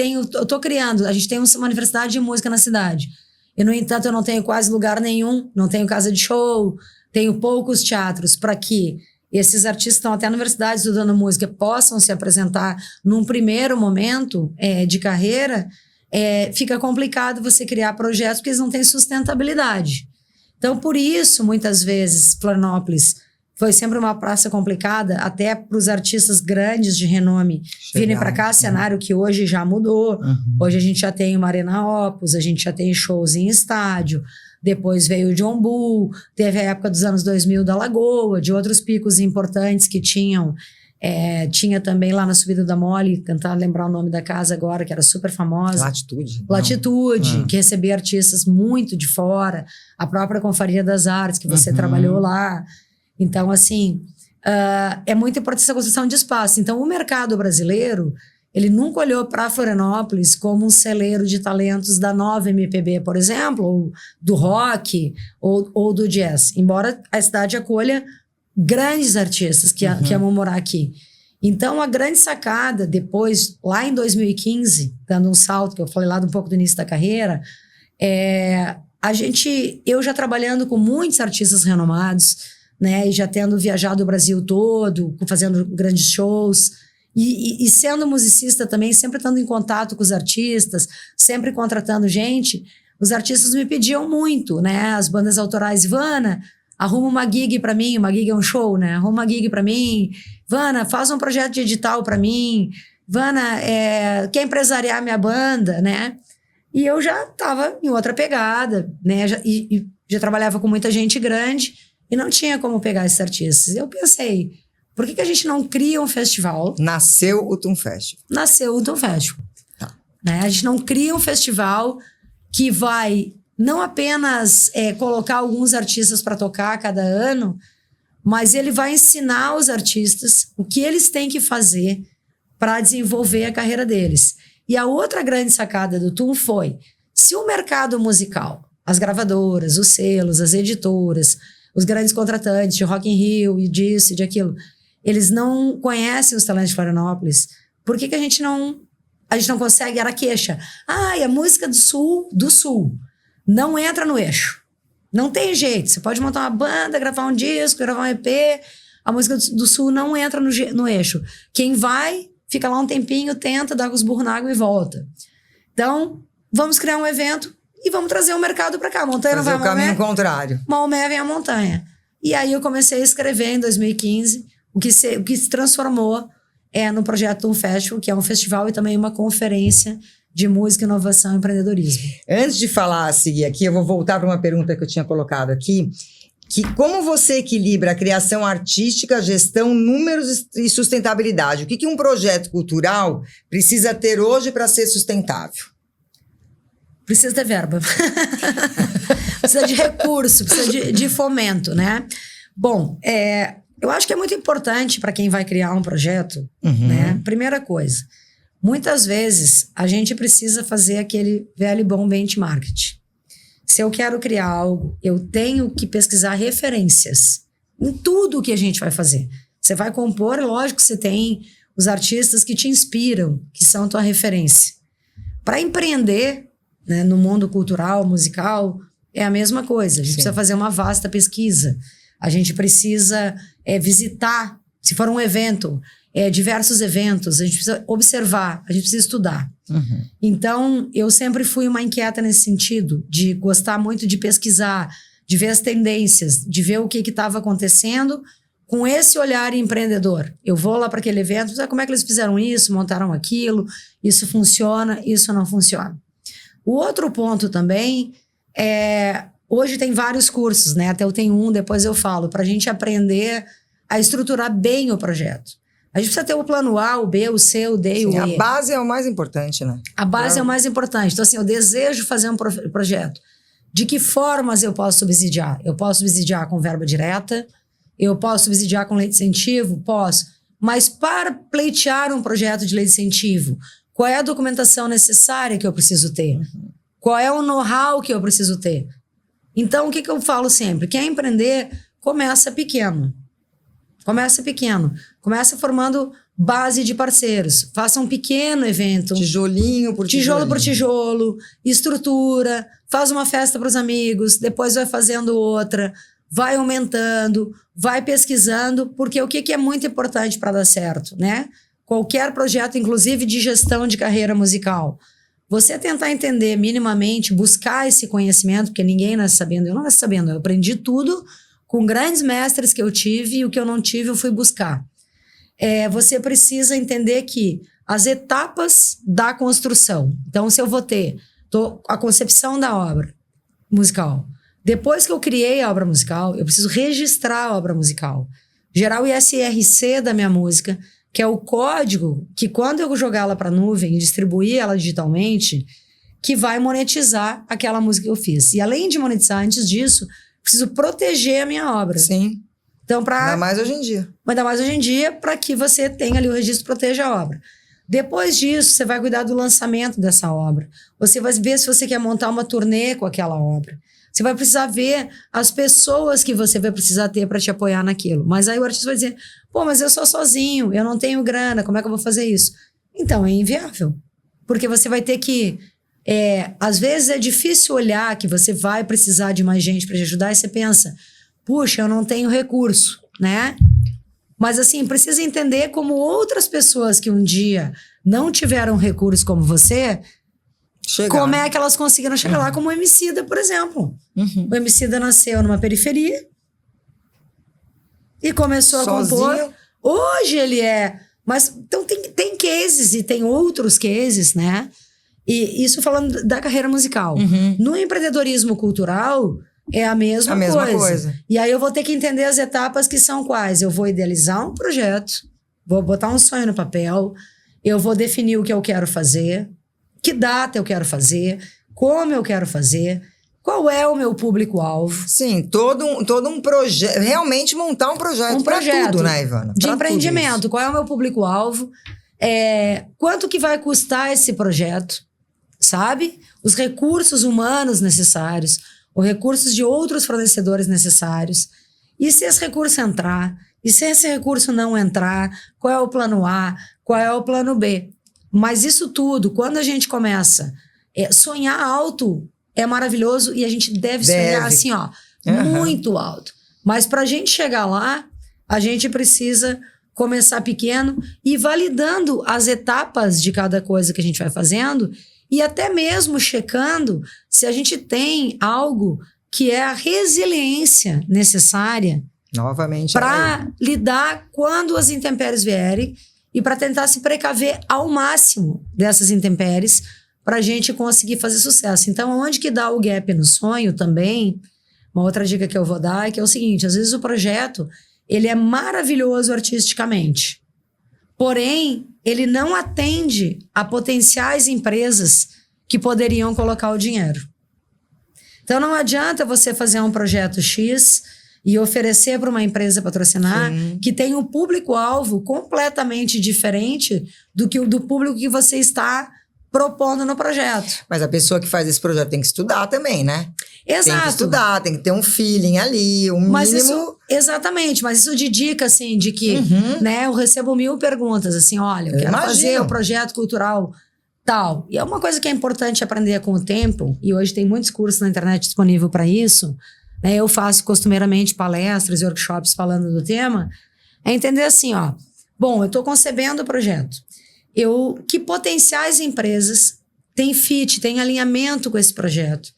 tô criando, a gente tem uma universidade de música na cidade, e, no entanto, eu não tenho quase lugar nenhum, não tenho casa de show, tenho poucos teatros para que esses artistas que estão até na universidade estudando música possam se apresentar num primeiro momento de carreira, fica complicado você criar projetos porque eles não têm sustentabilidade. Então, por isso, muitas vezes, Florianópolis foi sempre uma praça complicada, até para os artistas grandes de renome virem para cá, cenário que hoje já mudou. Hoje a gente já tem uma Arena Opus, a gente já tem shows em estádio. Depois veio o John Bull, teve a época dos anos 2000 da Lagoa, de outros picos importantes que tinham. Tinha também lá na Subida da Mole, tentar lembrar o nome da casa agora, que era super famosa. Latitude, que recebia artistas muito de fora. A própria Confraria das Artes, que você trabalhou lá. Então, assim, é muito importante essa construção de espaço. Então, o mercado brasileiro, ele nunca olhou para Florianópolis como um celeiro de talentos da nova MPB, por exemplo, ou do rock, ou do jazz. Embora a cidade acolha grandes artistas que amam morar aqui. Então, a grande sacada, depois, lá em 2015, dando um salto, que eu falei lá um pouco do início da carreira, eu já trabalhando com muitos artistas renomados, né, e já tendo viajado o Brasil todo, fazendo grandes shows, e sendo musicista também, sempre estando em contato com os artistas, sempre contratando gente, os artistas me pediam muito, né, as bandas autorais: Ivana, arruma uma gig pra mim, uma gig é um show, né, arruma uma gig pra mim, Ivana, faz um projeto de edital pra mim, Ivana, quer empresariar minha banda, né, e eu já estava em outra pegada, né, e já trabalhava com muita gente grande, e não tinha como pegar esses artistas. Eu pensei, por que a gente não cria um festival? Nasceu o Tum Festival. Nasceu o Tum Festival. Tá. Né? A gente não cria um festival que vai não apenas colocar alguns artistas para tocar a cada ano, mas ele vai ensinar os artistas o que eles têm que fazer para desenvolver a carreira deles. E a outra grande sacada do Tum foi, se o mercado musical, as gravadoras, os selos, as editoras, os grandes contratantes de Rock in Rio e disso e de aquilo, eles não conhecem os talentos de Florianópolis, por que a gente não consegue? Era queixa. E a música do Sul não entra no eixo. Não tem jeito. Você pode montar uma banda, gravar um disco, gravar um EP, a música do Sul não entra no eixo. Quem vai, fica lá um tempinho, tenta, dá os burros na água e volta. Então, vamos criar um evento e vamos trazer o mercado para cá. A montanha não vai a Maomé. Fazer o caminho contrário. Maomé vem a montanha. E aí eu comecei a escrever em 2015, o que se transformou no projeto Um Festival, que é um festival e também uma conferência de música, inovação e empreendedorismo. Antes de falar, seguir aqui, eu vou voltar para uma pergunta que eu tinha colocado aqui, que como você equilibra a criação artística, gestão, números e sustentabilidade? O que um projeto cultural precisa ter hoje para ser sustentável? Precisa ter verba. Precisa de recurso, precisa de fomento, né? Bom, eu acho que é muito importante para quem vai criar um projeto, né? Primeira coisa, muitas vezes a gente precisa fazer aquele velho e bom benchmark. Se eu quero criar algo, eu tenho que pesquisar referências em tudo que a gente vai fazer. Você vai compor, lógico que você tem os artistas que te inspiram, que são tua referência. Para empreender, né, no mundo cultural, musical, é a mesma coisa. A gente precisa fazer uma vasta pesquisa. A gente precisa visitar, se for um evento, diversos eventos. A gente precisa observar, a gente precisa estudar. Então, eu sempre fui uma inquieta nesse sentido, de gostar muito de pesquisar, de ver as tendências, de ver o que estava acontecendo com esse olhar empreendedor. Eu vou lá para aquele evento, como é que eles fizeram isso, montaram aquilo, isso funciona, isso não funciona. O outro ponto também hoje tem vários cursos, né? Até eu tenho um, depois eu falo, para a gente aprender a estruturar bem o projeto. A gente precisa ter o plano A, o B, o C, o D e o E. A base é o mais importante, né? A base é o mais importante. Então, assim, eu desejo fazer um projeto. De que formas eu posso subsidiar? Eu posso subsidiar com verba direta, eu posso subsidiar com lei de incentivo? Posso. Mas para pleitear um projeto de lei de incentivo, qual é a documentação necessária que eu preciso ter? Qual é o know-how que eu preciso ter? Então, o que eu falo sempre? Quer empreender, começa pequeno. Começa pequeno. Começa formando base de parceiros. Faça um pequeno evento. Tijolinho por tijolinho. Tijolo por tijolo. Estrutura. Faz uma festa para os amigos. Depois vai fazendo outra. Vai aumentando. Vai pesquisando. Porque o que é muito importante para dar certo, né? Qualquer projeto, inclusive de gestão de carreira musical. Você tentar entender minimamente, buscar esse conhecimento, porque ninguém nasce sabendo. Eu não nasci sabendo. Eu aprendi tudo com grandes mestres que eu tive, e o que eu não tive eu fui buscar. Você precisa entender que as etapas da construção. Então, se eu vou ter a concepção da obra musical, depois que eu criei a obra musical, eu preciso registrar a obra musical. Gerar o ISRC da minha música, que é o código que, quando eu jogar ela para a nuvem e distribuir ela digitalmente, que vai monetizar aquela música que eu fiz. E além de monetizar, antes disso, preciso proteger a minha obra. Sim. Então, ainda mais hoje em dia. Ainda mais hoje em dia, para que você tenha ali o registro, proteja a obra. Depois disso, você vai cuidar do lançamento dessa obra. Você vai ver se você quer montar uma turnê com aquela obra. Você vai precisar ver as pessoas que você vai precisar ter para te apoiar naquilo. Mas aí o artista vai dizer, pô, mas eu sou sozinho, eu não tenho grana, como é que eu vou fazer isso? Então, é inviável. Porque você vai ter que... às vezes é difícil olhar que você vai precisar de mais gente para te ajudar e você pensa, puxa, eu não tenho recurso, né? Mas assim, precisa entender como outras pessoas que um dia não tiveram recurso como você, como é que elas conseguiram chegar lá, como o Emicida, por exemplo. O Emicida nasceu numa periferia e começou sozinho. A compor. Hoje ele mas então tem cases e tem outros cases, né? E isso falando da carreira musical. No empreendedorismo cultural, é a mesma coisa. E aí eu vou ter que entender as etapas que são quais. Eu vou idealizar um projeto, vou botar um sonho no papel, eu vou definir o que eu quero fazer, que data eu quero fazer, como eu quero fazer, qual é o meu público-alvo. Sim, todo um projeto, realmente montar um projeto para tudo, né, Ivana? De empreendimento, qual é o meu público-alvo, quanto que vai custar esse projeto, sabe? Os recursos humanos necessários, os recursos de outros fornecedores necessários. E se esse recurso entrar? E se esse recurso não entrar? Qual é o plano A? Qual é o plano B? Mas isso tudo, quando a gente começa sonhar alto, é maravilhoso e a gente deve sonhar assim, ó, muito alto. Mas para a gente chegar lá, a gente precisa começar pequeno e validando as etapas de cada coisa que a gente vai fazendo e até mesmo checando se a gente tem algo que é a resiliência necessária Novamente. Para lidar quando as intempéries vierem e para tentar se precaver ao máximo dessas intempéries para a gente conseguir fazer sucesso. Então, onde que dá o gap no sonho também, uma outra dica que eu vou dar é que é o seguinte, às vezes o projeto, ele é maravilhoso artisticamente, porém, ele não atende a potenciais empresas que poderiam colocar o dinheiro. Então, não adianta você fazer um projeto X e oferecer para uma empresa patrocinar que tem um público-alvo completamente diferente do público que você está propondo no projeto. Mas a pessoa que faz esse projeto tem que estudar também, né? Exato. Tem que estudar, tem que ter um feeling ali, um mas mínimo... Isso, exatamente, mas isso de dica, assim, de que, né, eu recebo 1000 perguntas, assim, olha, eu quero fazer o projeto cultural tal. E é uma coisa que é importante aprender com o tempo, e hoje tem muitos cursos na internet disponível para isso, né, eu faço costumeiramente palestras e workshops falando do tema, é entender assim, ó, bom, eu estou concebendo o projeto, que potenciais empresas têm fit, têm alinhamento com esse projeto,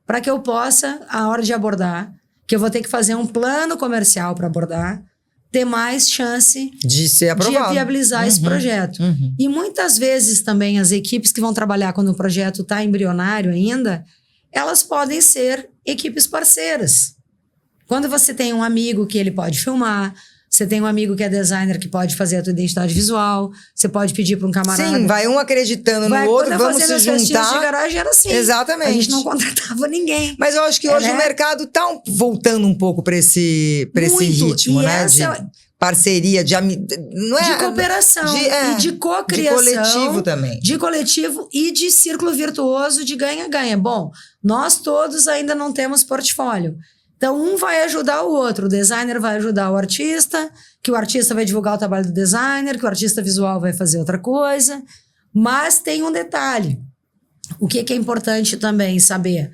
para que eu possa, a hora de abordar, que eu vou ter que fazer um plano comercial para abordar, ter mais chance de ser aprovado, de viabilizar esse projeto. E muitas vezes também as equipes que vão trabalhar quando o projeto está embrionário ainda, elas podem ser equipes parceiras. Quando você tem um amigo que ele pode filmar, você tem um amigo que é designer que pode fazer a tua identidade visual, você pode pedir para um camarada... Sim, vai um acreditando no outro, vamos se juntar. De garagem era assim. Exatamente. A gente não contratava ninguém. Mas eu acho que hoje o mercado tá voltando um pouco para esse ritmo, né? De parceria, não é, de cooperação e de cocriação. De coletivo também. De coletivo e de círculo virtuoso de ganha-ganha. Bom, nós todos ainda não temos portfólio. Então, um vai ajudar o outro. O designer vai ajudar o artista, que o artista vai divulgar o trabalho do designer, que o artista visual vai fazer outra coisa. Mas tem um detalhe. O que é importante também saber?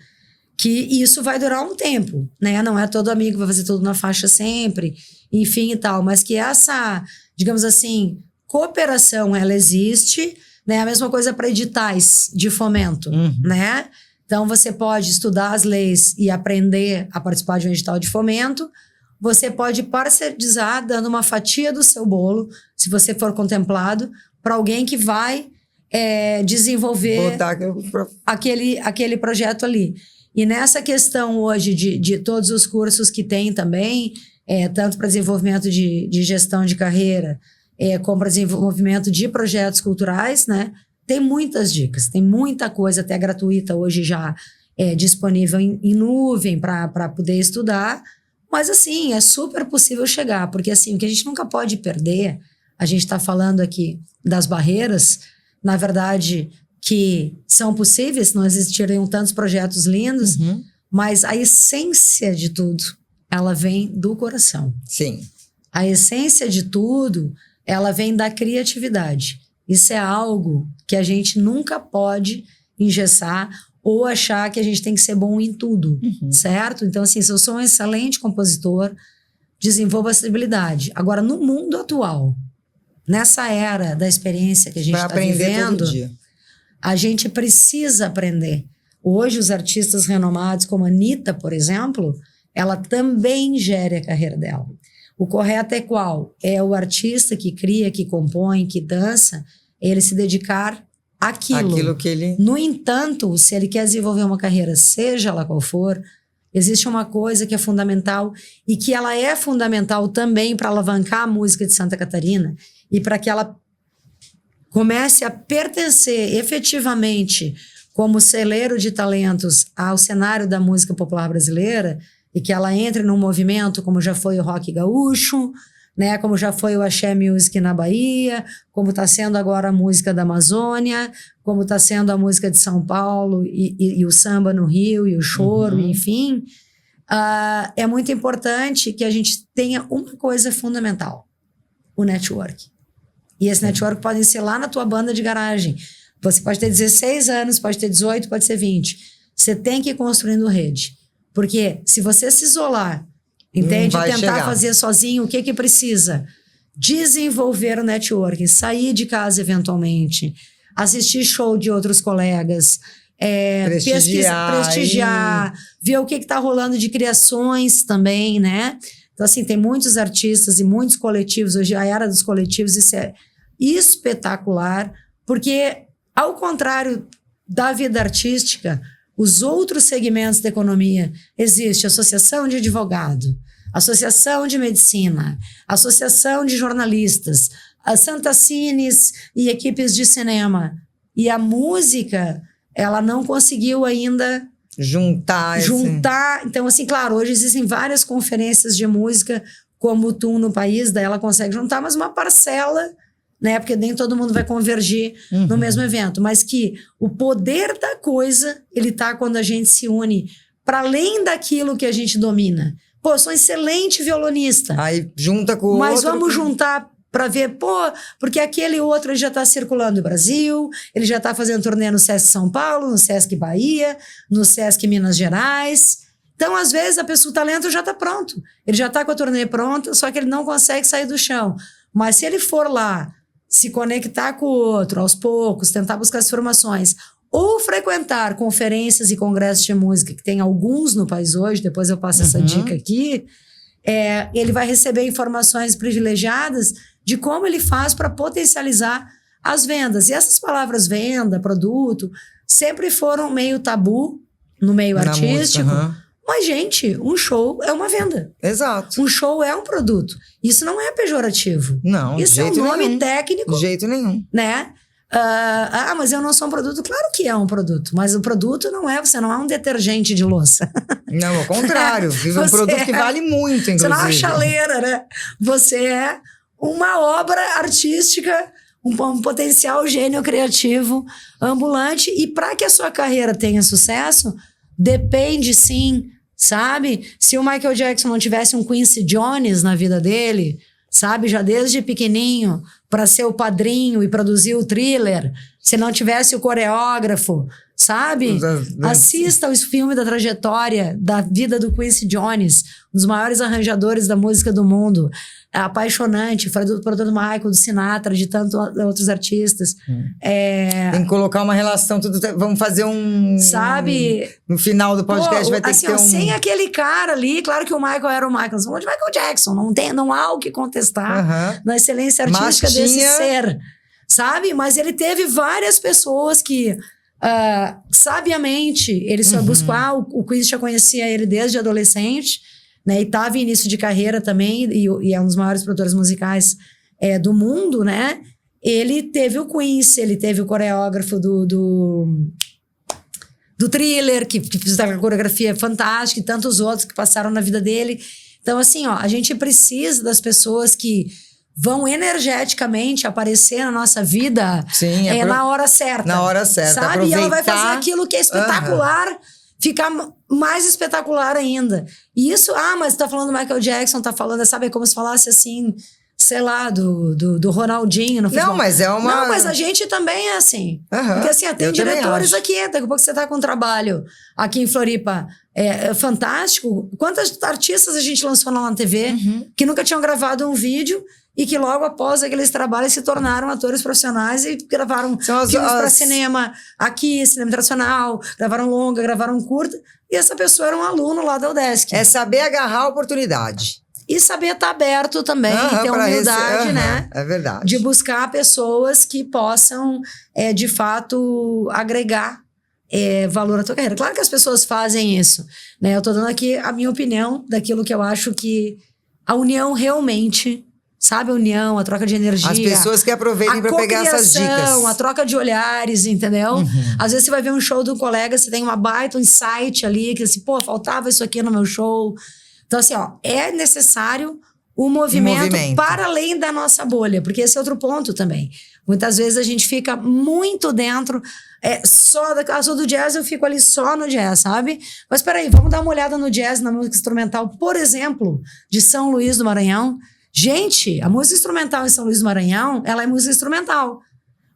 Que isso vai durar um tempo, né? Não é todo amigo que vai fazer tudo na faixa sempre, enfim e tal. Mas que essa, digamos assim, cooperação, ela existe, né? A mesma coisa para editais de fomento, né? Então, você pode estudar as leis e aprender a participar de um edital de fomento. Você pode parcerizar dando uma fatia do seu bolo, se você for contemplado, para alguém que vai desenvolver aquele projeto ali. E nessa questão hoje de todos os cursos que tem também, tanto para desenvolvimento de gestão de carreira, como para desenvolvimento de projetos culturais, né? Tem muitas dicas, tem muita coisa até gratuita hoje já disponível em nuvem para poder estudar, mas assim, é super possível chegar, porque assim, o que a gente nunca pode perder, a gente está falando aqui das barreiras, na verdade, que são possíveis, não existiriam tantos projetos lindos, mas a essência de tudo, ela vem do coração. Sim. A essência de tudo, ela vem da criatividade. Isso é algo que a gente nunca pode engessar ou achar que a gente tem que ser bom em tudo, certo? Então, assim, se eu sou um excelente compositor, desenvolvo essa habilidade. Agora, no mundo atual, nessa era da experiência que a gente está vivendo, a gente precisa aprender. Hoje, os artistas renomados, como a Anitta, por exemplo, ela também gera a carreira dela. O correto é qual? É o artista que cria, que compõe, que dança, ele se dedicar àquilo. Aquilo que ele... No entanto, se ele quer desenvolver uma carreira, seja ela qual for, existe uma coisa que é fundamental e que ela é fundamental também para alavancar a música de Santa Catarina e para que ela comece a pertencer efetivamente como celeiro de talentos ao cenário da música popular brasileira e que ela entre num movimento como já foi o rock gaúcho, né, como já foi o axé music na Bahia, como está sendo agora a música da Amazônia, como está sendo a música de São Paulo e o samba no Rio e o choro, enfim. É muito importante que a gente tenha uma coisa fundamental, o network. E esse network pode ser lá na tua banda de garagem. Você pode ter 16 anos, pode ter 18, pode ser 20. Você tem que ir construindo rede. Porque se você se isolar, entende? Tentar fazer sozinho, o que precisa? Desenvolver o networking, sair de casa eventualmente, assistir show de outros colegas, prestigiar, ver o que está rolando de criações também, né? Então, assim, tem muitos artistas e muitos coletivos. Hoje, a era dos coletivos, isso é espetacular, porque, ao contrário da vida artística, os outros segmentos da economia, existe associação de advogado, associação de medicina, associação de jornalistas, a Santa Cines e equipes de cinema. E a música, ela não conseguiu ainda juntar. Então, assim, claro, hoje existem várias conferências de música, como o TUM no país, daí ela consegue juntar, mas uma parcela, né? Porque nem todo mundo vai convergir no mesmo evento. Mas que o poder da coisa, ele tá quando a gente se une para além daquilo que a gente domina. Pô, eu sou um excelente violonista. Aí junta com o outro. Mas vamos juntar para ver, porque aquele outro já está circulando no Brasil, ele já está fazendo turnê no Sesc São Paulo, no Sesc Bahia, no Sesc Minas Gerais. Então, às vezes, o talento já está pronto. Ele já está com a turnê pronta, só que ele não consegue sair do chão. Mas se ele for lá, se conectar com o outro, aos poucos, tentar buscar as informações, ou frequentar conferências e congressos de música, que tem alguns no país hoje, depois eu passo essa dica aqui, ele vai receber informações privilegiadas de como ele faz para potencializar as vendas. E essas palavras venda, produto, sempre foram meio tabu no meio artístico. Música, Mas, gente, um show é uma venda. Exato. Um show é um produto. Isso não é pejorativo. Não, isso é um nome nenhum. técnico. De jeito nenhum. Né? Mas eu não sou um produto. Claro que é um produto, mas o produto não é, você não é um detergente de louça. Não, ao contrário. É um produto que vale muito, inclusive. Você não é uma chaleira, né? Você é uma obra artística, um potencial gênio criativo ambulante. E para que a sua carreira tenha sucesso, depende sim, sabe? Se o Michael Jackson não tivesse um Quincy Jones na vida dele, sabe? Já desde pequenininho, para ser o padrinho e produzir o Thriller, se não tivesse o coreógrafo, sabe? Assista o filme da trajetória da vida do Quincy Jones, um dos maiores arranjadores da música do mundo. É apaixonante, foi do produtor do Michael, do Sinatra, de tantos outros artistas. Tem que colocar uma relação, vamos fazer sabe? No final do podcast vai ter assim, que ter sem aquele cara ali, claro que o Michael era o Michael, nós falamos de Michael Jackson, não há o que contestar na excelência artística desse ser, sabe? Mas ele teve várias pessoas que sabiamente ele só buscou, o Quincy já conhecia ele desde adolescente, né, e estava em início de carreira também, e é um dos maiores produtores musicais do mundo, né? Ele teve o Quincy, ele teve o coreógrafo do Thriller, que fez a coreografia fantástica, e tantos outros que passaram na vida dele. Então, assim, a gente precisa das pessoas que vão energeticamente aparecer na nossa vida. Sim, na hora certa. Na hora certa, sabe? aproveitar. E ela vai fazer aquilo que é espetacular, ficar mais espetacular ainda. E isso, mas tá falando do Michael Jackson, tá falando, sabe, é como se falasse assim, sei lá, do Ronaldinho no futebol. Não, mas é uma... Não, mas a gente também é assim. Porque assim, tem diretores aqui, daqui a pouco você tá com um trabalho aqui em Floripa fantástico. Quantos artistas a gente lançou lá na TV que nunca tinham gravado um vídeo e que logo após aqueles trabalhos se tornaram atores profissionais e gravaram filmes para cinema aqui, cinema internacional, gravaram longa, gravaram curta, e essa pessoa era um aluno lá da UDESC. É saber agarrar a oportunidade. E saber estar aberto também, ter humildade, né? É verdade. De buscar pessoas que possam, de fato, agregar valor à tua carreira. Claro que as pessoas fazem isso, né? Eu tô dando aqui a minha opinião daquilo que eu acho que a união realmente... Sabe, a união, a troca de energia. As pessoas que aproveitem para pegar essas dicas. A troca de olhares, entendeu? Às vezes você vai ver um show de um colega, você tem uma baita, um insight ali, que assim, faltava isso aqui no meu show. Então, assim, é necessário o movimento para além da nossa bolha, porque esse é outro ponto também. Muitas vezes a gente fica muito dentro, só do jazz, eu fico ali só no jazz, sabe? Mas peraí, vamos dar uma olhada no jazz, na música instrumental, por exemplo, de São Luís do Maranhão. Gente, a música instrumental em São Luís do Maranhão, ela é música instrumental.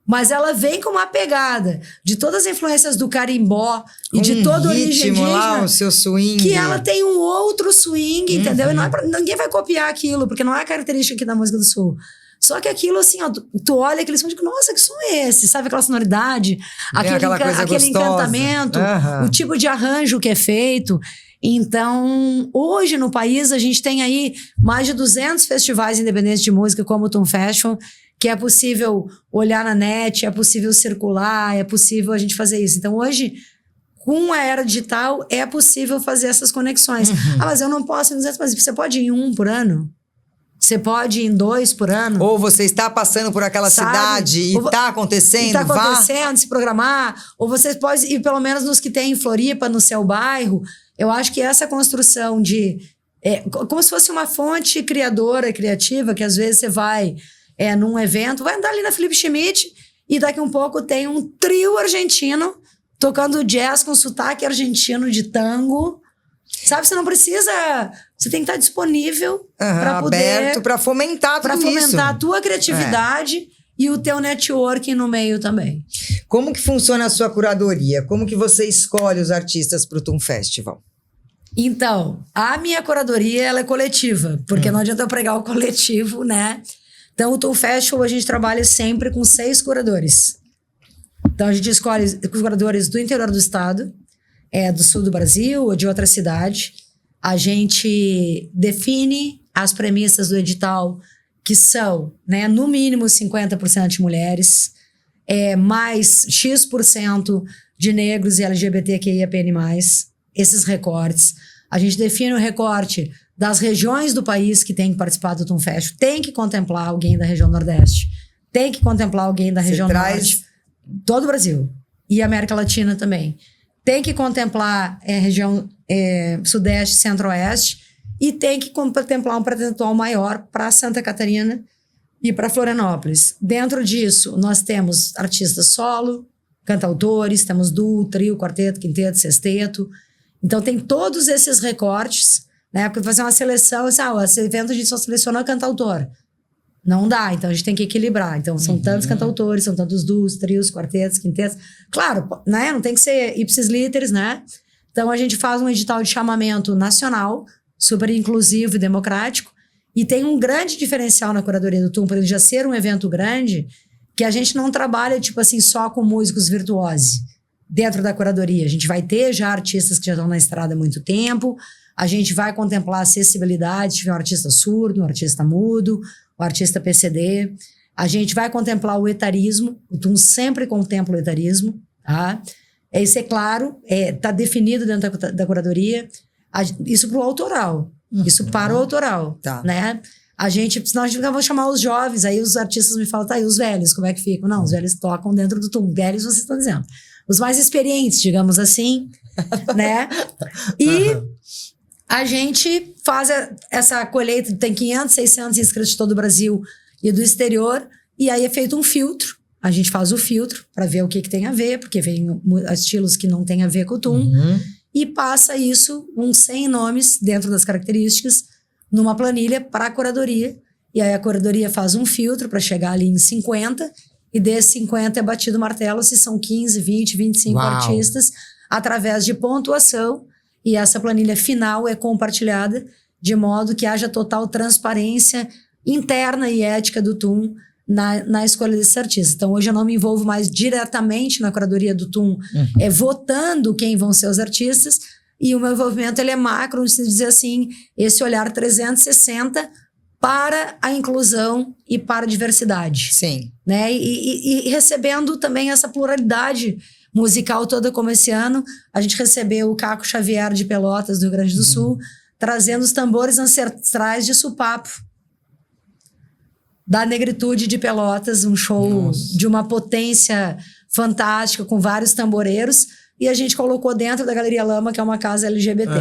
Mas ela vem com uma pegada de todas as influências do carimbó e de toda a origem indígena. Lá, o seu swing. Que ela tem um outro swing, entendeu? E não ninguém vai copiar aquilo, porque não é característica aqui da música do Sul. Só que aquilo, assim, tu olha aquele som e diz, nossa, que som é esse? Sabe aquela sonoridade? Aquele encantamento, o tipo de arranjo que é feito. Então, hoje no país, a gente tem aí mais de 200 festivais independentes de música, como o Tum Festival, que é possível olhar na net, é possível circular, é possível a gente fazer isso. Então, hoje, com a era digital, é possível fazer essas conexões. Mas eu não posso dizer, mas você pode ir em 1 por ano? Você pode ir em 2 por ano? Ou você está passando por aquela cidade e está acontecendo, está acontecendo, se programar. Ou você pode ir pelo menos nos que tem em Floripa, no seu bairro. Eu acho que essa construção de... como se fosse uma fonte criadora, criativa, que às vezes você vai num evento, vai andar ali na Felipe Schmidt e daqui a um pouco tem um trio argentino tocando jazz com sotaque argentino de tango. Sabe, você não precisa... Você tem que estar disponível para poder... aberto para fomentar tudo isso. Para fomentar a tua criatividade e o teu networking no meio também. Como que funciona a sua curadoria? Como que você escolhe os artistas para o Tum Festival? Então, a minha curadoria, ela é coletiva. Porque não adianta eu pregar o coletivo, né? Então, o Tum Festival, a gente trabalha sempre com 6 curadores. Então, a gente escolhe os curadores do interior do estado, do sul do Brasil ou de outra cidade. A gente define as premissas do edital, que são, né, no mínimo 50% de mulheres, mais X% de negros e LGBTQIAPN+, esses recortes. A gente define o recorte das regiões do país que tem que participar do Tum Festival. Tem que contemplar alguém da região Nordeste. Tem que contemplar alguém da região Norte. Todo o Brasil. E América Latina também. Tem que contemplar a região Sudeste, Centro-Oeste, e tem que contemplar um percentual maior para Santa Catarina e para Florianópolis. Dentro disso, nós temos artistas solo, cantautores, temos duo, trio, quarteto, quinteto, sexteto. Então, tem todos esses recortes, né? Porque fazer uma seleção, esse evento a gente só seleciona cantautor. Não dá, então a gente tem que equilibrar. Então, são tantos cantautores, são tantos duos, trios, quartetos, quintetos. Claro, né? Não tem que ser ipsis literis, né? Então, a gente faz um edital de chamamento nacional, super inclusivo e democrático, e tem um grande diferencial na curadoria do Tum, por ele já ser um evento grande, que a gente não trabalha, tipo assim, só com músicos virtuosos dentro da curadoria. A gente vai ter já artistas que já estão na estrada há muito tempo, a gente vai contemplar acessibilidade, se tiver um artista surdo, um artista mudo, um artista PCD. A gente vai contemplar o etarismo, o Tum sempre contempla o etarismo, tá? Isso é claro, está definido dentro da curadoria. Isso para o autoral, isso para o autoral, né? Senão a gente vai chamar os jovens, aí os artistas me falam, tá, e os velhos, como é que ficam? Não, os velhos tocam dentro do Tum. Velhos, vocês estão dizendo. Os mais experientes, digamos assim, né? E a gente faz essa colheita, tem 500, 600 inscritos de todo o Brasil e do exterior, e aí é feito um filtro. A gente faz o filtro para ver o que tem a ver, porque vem estilos que não tem a ver com o Tum, e passa isso, uns 100 nomes dentro das características, numa planilha para a curadoria. E aí a curadoria faz um filtro para chegar ali em 50, e desses 50 é batido o martelo se são 15, 20, 25 artistas, através de pontuação, e essa planilha final é compartilhada, de modo que haja total transparência interna e ética do Tum na escolha desses artistas. Então, hoje eu não me envolvo mais diretamente na curadoria do Tum, votando quem vão ser os artistas, e o meu envolvimento ele é macro, no sentido de dizer assim, esse olhar 360 para a inclusão e para a diversidade. Sim. Né? E recebendo também essa pluralidade musical toda, como esse ano, a gente recebeu o Caco Xavier de Pelotas, do Rio Grande do Sul, trazendo os tambores ancestrais de Supapo, da Negritude de Pelotas, um show de uma potência fantástica, com vários tamboreiros, e a gente colocou dentro da Galeria Lama, que é uma casa LGBT.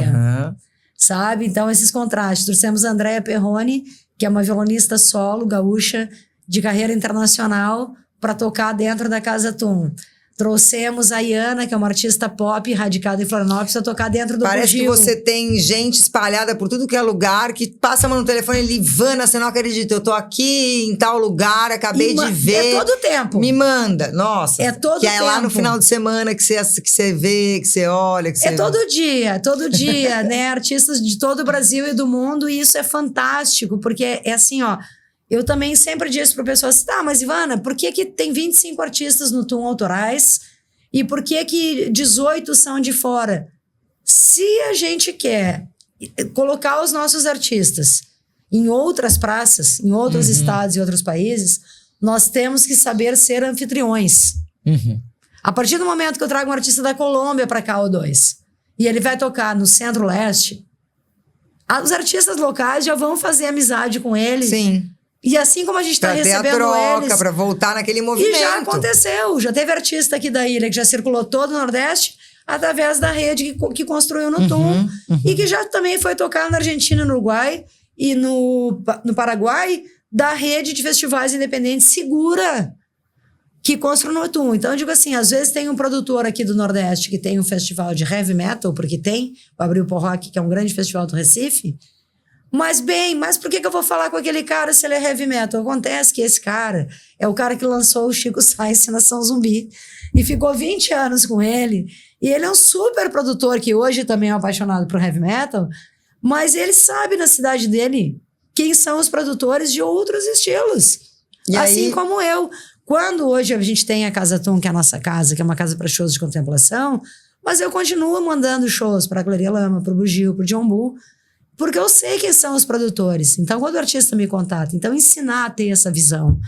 Sabe? Então, esses contrastes. Trouxemos a Andrea Perrone, que é uma violonista solo, gaúcha, de carreira internacional, para tocar dentro da Casa Tum. Trouxemos a Iana, que é uma artista pop radicada em Florianópolis, para tocar dentro do Parece Bugio. que você tem gente espalhada por tudo que é lugar, que passa a mão no telefone e Livana, você não acredita, eu tô aqui em tal lugar, acabei de ver. É todo o tempo. Me manda, nossa. É todo o tempo. Que é lá no final de semana que você vê, que você olha, que você... todo dia, né? Artistas de todo o Brasil e do mundo, e isso é fantástico, porque é assim, ó... Eu também sempre disse para pessoas assim, tá, mas Ivana, por que tem 25 artistas no Tum autorais e por que 18 são de fora? Se a gente quer colocar os nossos artistas em outras praças, em outros estados e outros países, nós temos que saber ser anfitriões. A partir do momento que eu trago um artista da Colômbia para cá ou dois, e ele vai tocar no Centro-Leste, os artistas locais já vão fazer amizade com ele. Sim. E assim como a gente está recebendo ter a troca, eles... para voltar naquele movimento. E já aconteceu. Já teve artista aqui da ilha que já circulou todo o Nordeste através da rede que construiu no TUM. E que já também foi tocar na Argentina, no Uruguai e no Paraguai, da rede de festivais independentes segura que construiu no TUM. Então, eu digo assim, às vezes tem um produtor aqui do Nordeste que tem um festival de heavy metal, porque tem o Abril Por Rock, que é um grande festival do Recife. Mas por que eu vou falar com aquele cara se ele é heavy metal? Acontece que esse cara é o cara que lançou o Chico Science Nação Zumbi e ficou 20 anos com ele. E ele é um super produtor que hoje também é apaixonado por heavy metal, mas ele sabe na cidade dele quem são os produtores de outros estilos. E assim como eu. Quando hoje a gente tem a Casa TUM, que é a nossa casa, que é uma casa para shows de contemplação, mas eu continuo mandando shows para a Galeria Lama, para o Bugio, para o John Bull, porque eu sei quem são os produtores. Então, quando o artista me contata, então ensinar a ter essa visão,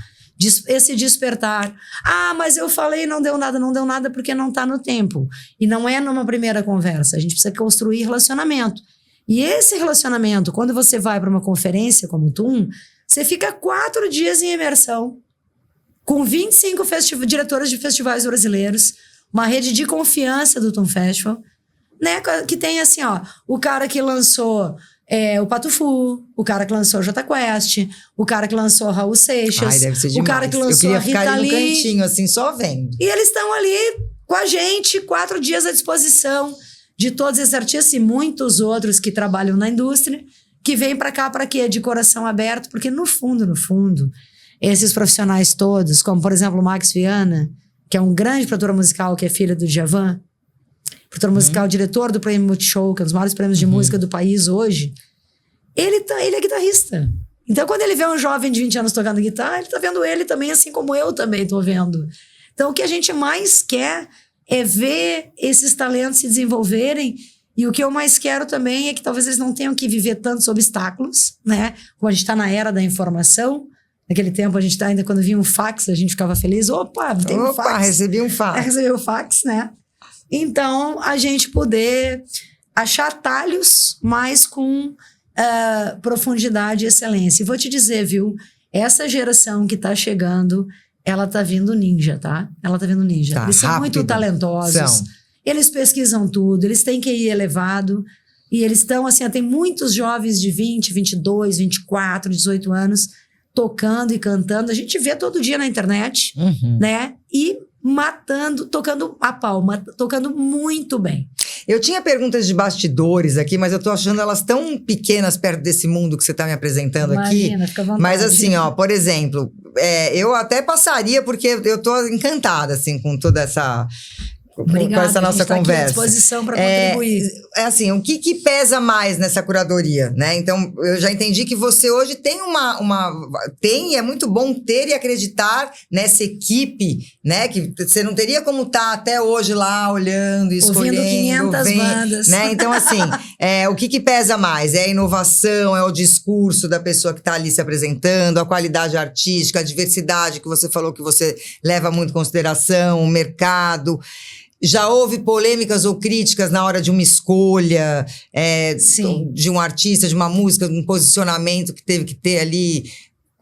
esse despertar. Ah, mas eu falei não deu nada porque não está no tempo. E não é numa primeira conversa. A gente precisa construir relacionamento. E esse relacionamento, quando você vai para uma conferência como o TUM, você fica 4 dias em imersão, com 25 diretores de festivais brasileiros, uma rede de confiança do TUM Festival, né? Que tem assim, ó, o cara que lançou o Patufu, o cara que lançou o Jota Quest, o cara que lançou o Raul Seixas, deve ser demais. O cara que lançou a Rita ficar ali Lee. no cantinho, assim, só vendo. E eles estão ali com a gente, 4 dias à disposição de todos esses artistas e muitos outros que trabalham na indústria, que vêm para cá para quê? De coração aberto, porque no fundo, esses profissionais todos, como por exemplo o Max Viana, que é um grande produtor musical, que é filho do Djavan, produtor musical, diretor do Prêmio Multishow, que é um dos maiores prêmios de música do país hoje, ele é guitarrista. Então, quando ele vê um jovem de 20 anos tocando guitarra, ele tá vendo ele também, assim como eu também tô vendo. Então, o que a gente mais quer é ver esses talentos se desenvolverem, e o que eu mais quero também é que talvez eles não tenham que viver tantos obstáculos, né? Como a gente tá na era da informação. Naquele tempo, a gente tá ainda, quando vinha um fax, a gente ficava feliz. Opa, tem um fax. Recebi um fax. Recebi um fax, né? Então, a gente poder achar atalhos, mas com profundidade e excelência. E vou te dizer, viu? Essa geração que tá chegando, ela tá vindo ninja, tá? Ela tá vindo ninja. Eles são muito talentosos. Eles pesquisam tudo, eles têm QI elevado. E eles estão, assim, tem muitos jovens de 20, 22, 24, 18 anos tocando e cantando. A gente vê todo dia na internet, né? E tocando a palma, tocando muito bem. Eu tinha perguntas de bastidores aqui, mas eu tô achando elas tão pequenas perto desse mundo que você tá me apresentando. Imagina, aqui. Fica à vontade. Mas assim, ó, por exemplo, eu até passaria, porque eu tô encantada, assim, com toda essa... Obrigada, com essa nossa conversa. Aqui à disposição para contribuir. É assim, o que pesa mais nessa curadoria, né? Então, eu já entendi que você hoje tem e é muito bom ter e acreditar nessa equipe, né? Que você não teria como estar até hoje lá olhando, escolhendo. Ouvindo 500 bandas. Né? Então, assim, o que pesa mais? É a inovação, é o discurso da pessoa que está ali se apresentando, a qualidade artística, a diversidade que você falou que você leva muito em consideração, o mercado. Já houve polêmicas ou críticas na hora de uma escolha de um artista, de uma música, de um posicionamento que teve que ter ali?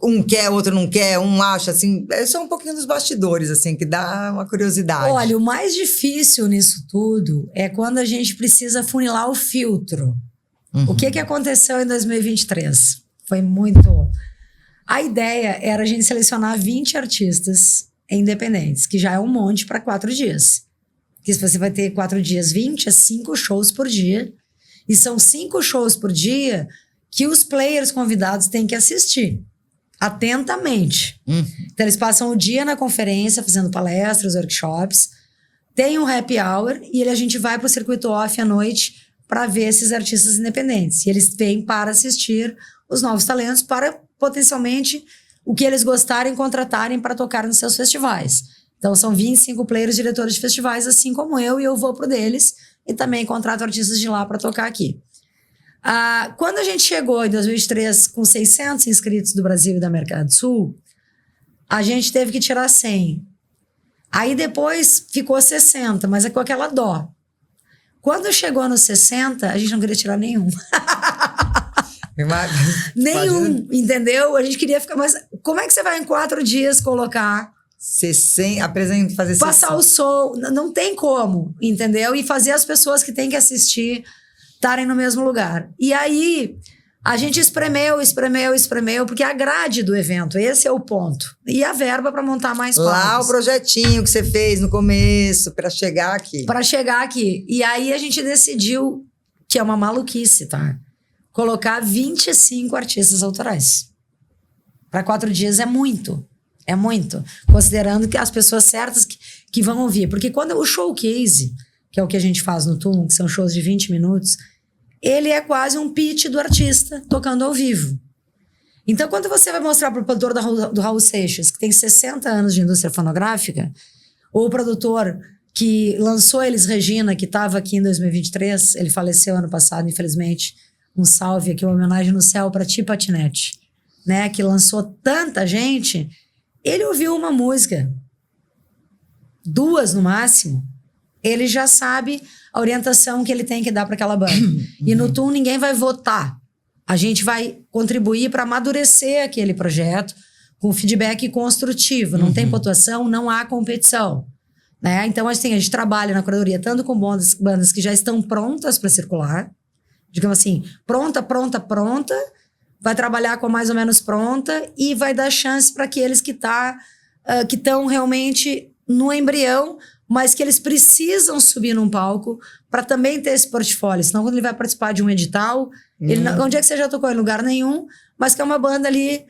Um quer, outro não quer, um acha, assim... É só um pouquinho dos bastidores, assim, que dá uma curiosidade. Olha, o mais difícil nisso tudo é quando a gente precisa funilar o filtro. O que aconteceu em 2023? Foi muito... A ideia era a gente selecionar 20 artistas independentes, que já é um monte para 4 dias. Porque se você vai ter 4 dias, 20, é 5 shows por dia. E são 5 shows por dia que os players convidados têm que assistir atentamente. Então, eles passam o dia na conferência, fazendo palestras, workshops. Tem um happy hour e a gente vai para o circuito off à noite para ver esses artistas independentes. E eles vêm para assistir os novos talentos, para potencialmente o que eles gostarem, contratarem para tocar nos seus festivais. Então, são 25 players, diretores de festivais, assim como eu, e eu vou pro deles. e também contrato artistas de lá para tocar aqui. Quando a gente chegou em 2023 com 600 inscritos do Brasil e da América do Sul, a gente teve que tirar 100. Aí depois ficou 60, mas é com aquela dó. Quando chegou nos 60, a gente não queria tirar nenhum. Nenhum, entendeu? A gente queria ficar mais... Como é que você vai em 4 dias colocar... 60, fazer passar o som, não tem como, entendeu? E fazer as pessoas que têm que assistir estarem no mesmo lugar. E aí, a gente espremeu, porque a grade do evento, esse é o ponto. E a verba para montar mais palcos. Lá o projetinho que você fez no começo, para chegar aqui. Para chegar aqui. E aí a gente decidiu, que é uma maluquice, tá? Colocar 25 artistas autorais. Para 4 dias é muito. É muito. Considerando que as pessoas certas que vão ouvir. Porque quando o showcase, que é o que a gente faz no TUM, que são shows de 20 minutos, ele é quase um pitch do artista tocando ao vivo. Então, quando você vai mostrar para o produtor do Raul Seixas, que tem 60 anos de indústria fonográfica, ou o produtor que lançou Elis Regina, que estava aqui em 2023, ele faleceu ano passado, infelizmente, um salve aqui, uma homenagem no céu para Ti Patinete, né, que lançou tanta gente, ele ouviu uma música, 2 no máximo, ele já sabe a orientação que ele tem que dar para aquela banda. E no TUM ninguém vai votar. A gente vai contribuir para amadurecer aquele projeto com feedback construtivo. Não tem pontuação, não há competição. Né? Então, a gente trabalha na curadoria tanto com bandas que já estão prontas para circular. Digamos assim, pronta. Vai trabalhar com a mais ou menos pronta e vai dar chance para aqueles que estão realmente no embrião, mas que eles precisam subir num palco para também ter esse portfólio. Senão, quando ele vai participar de um edital, onde é que você já tocou? Em lugar nenhum, mas que é uma banda ali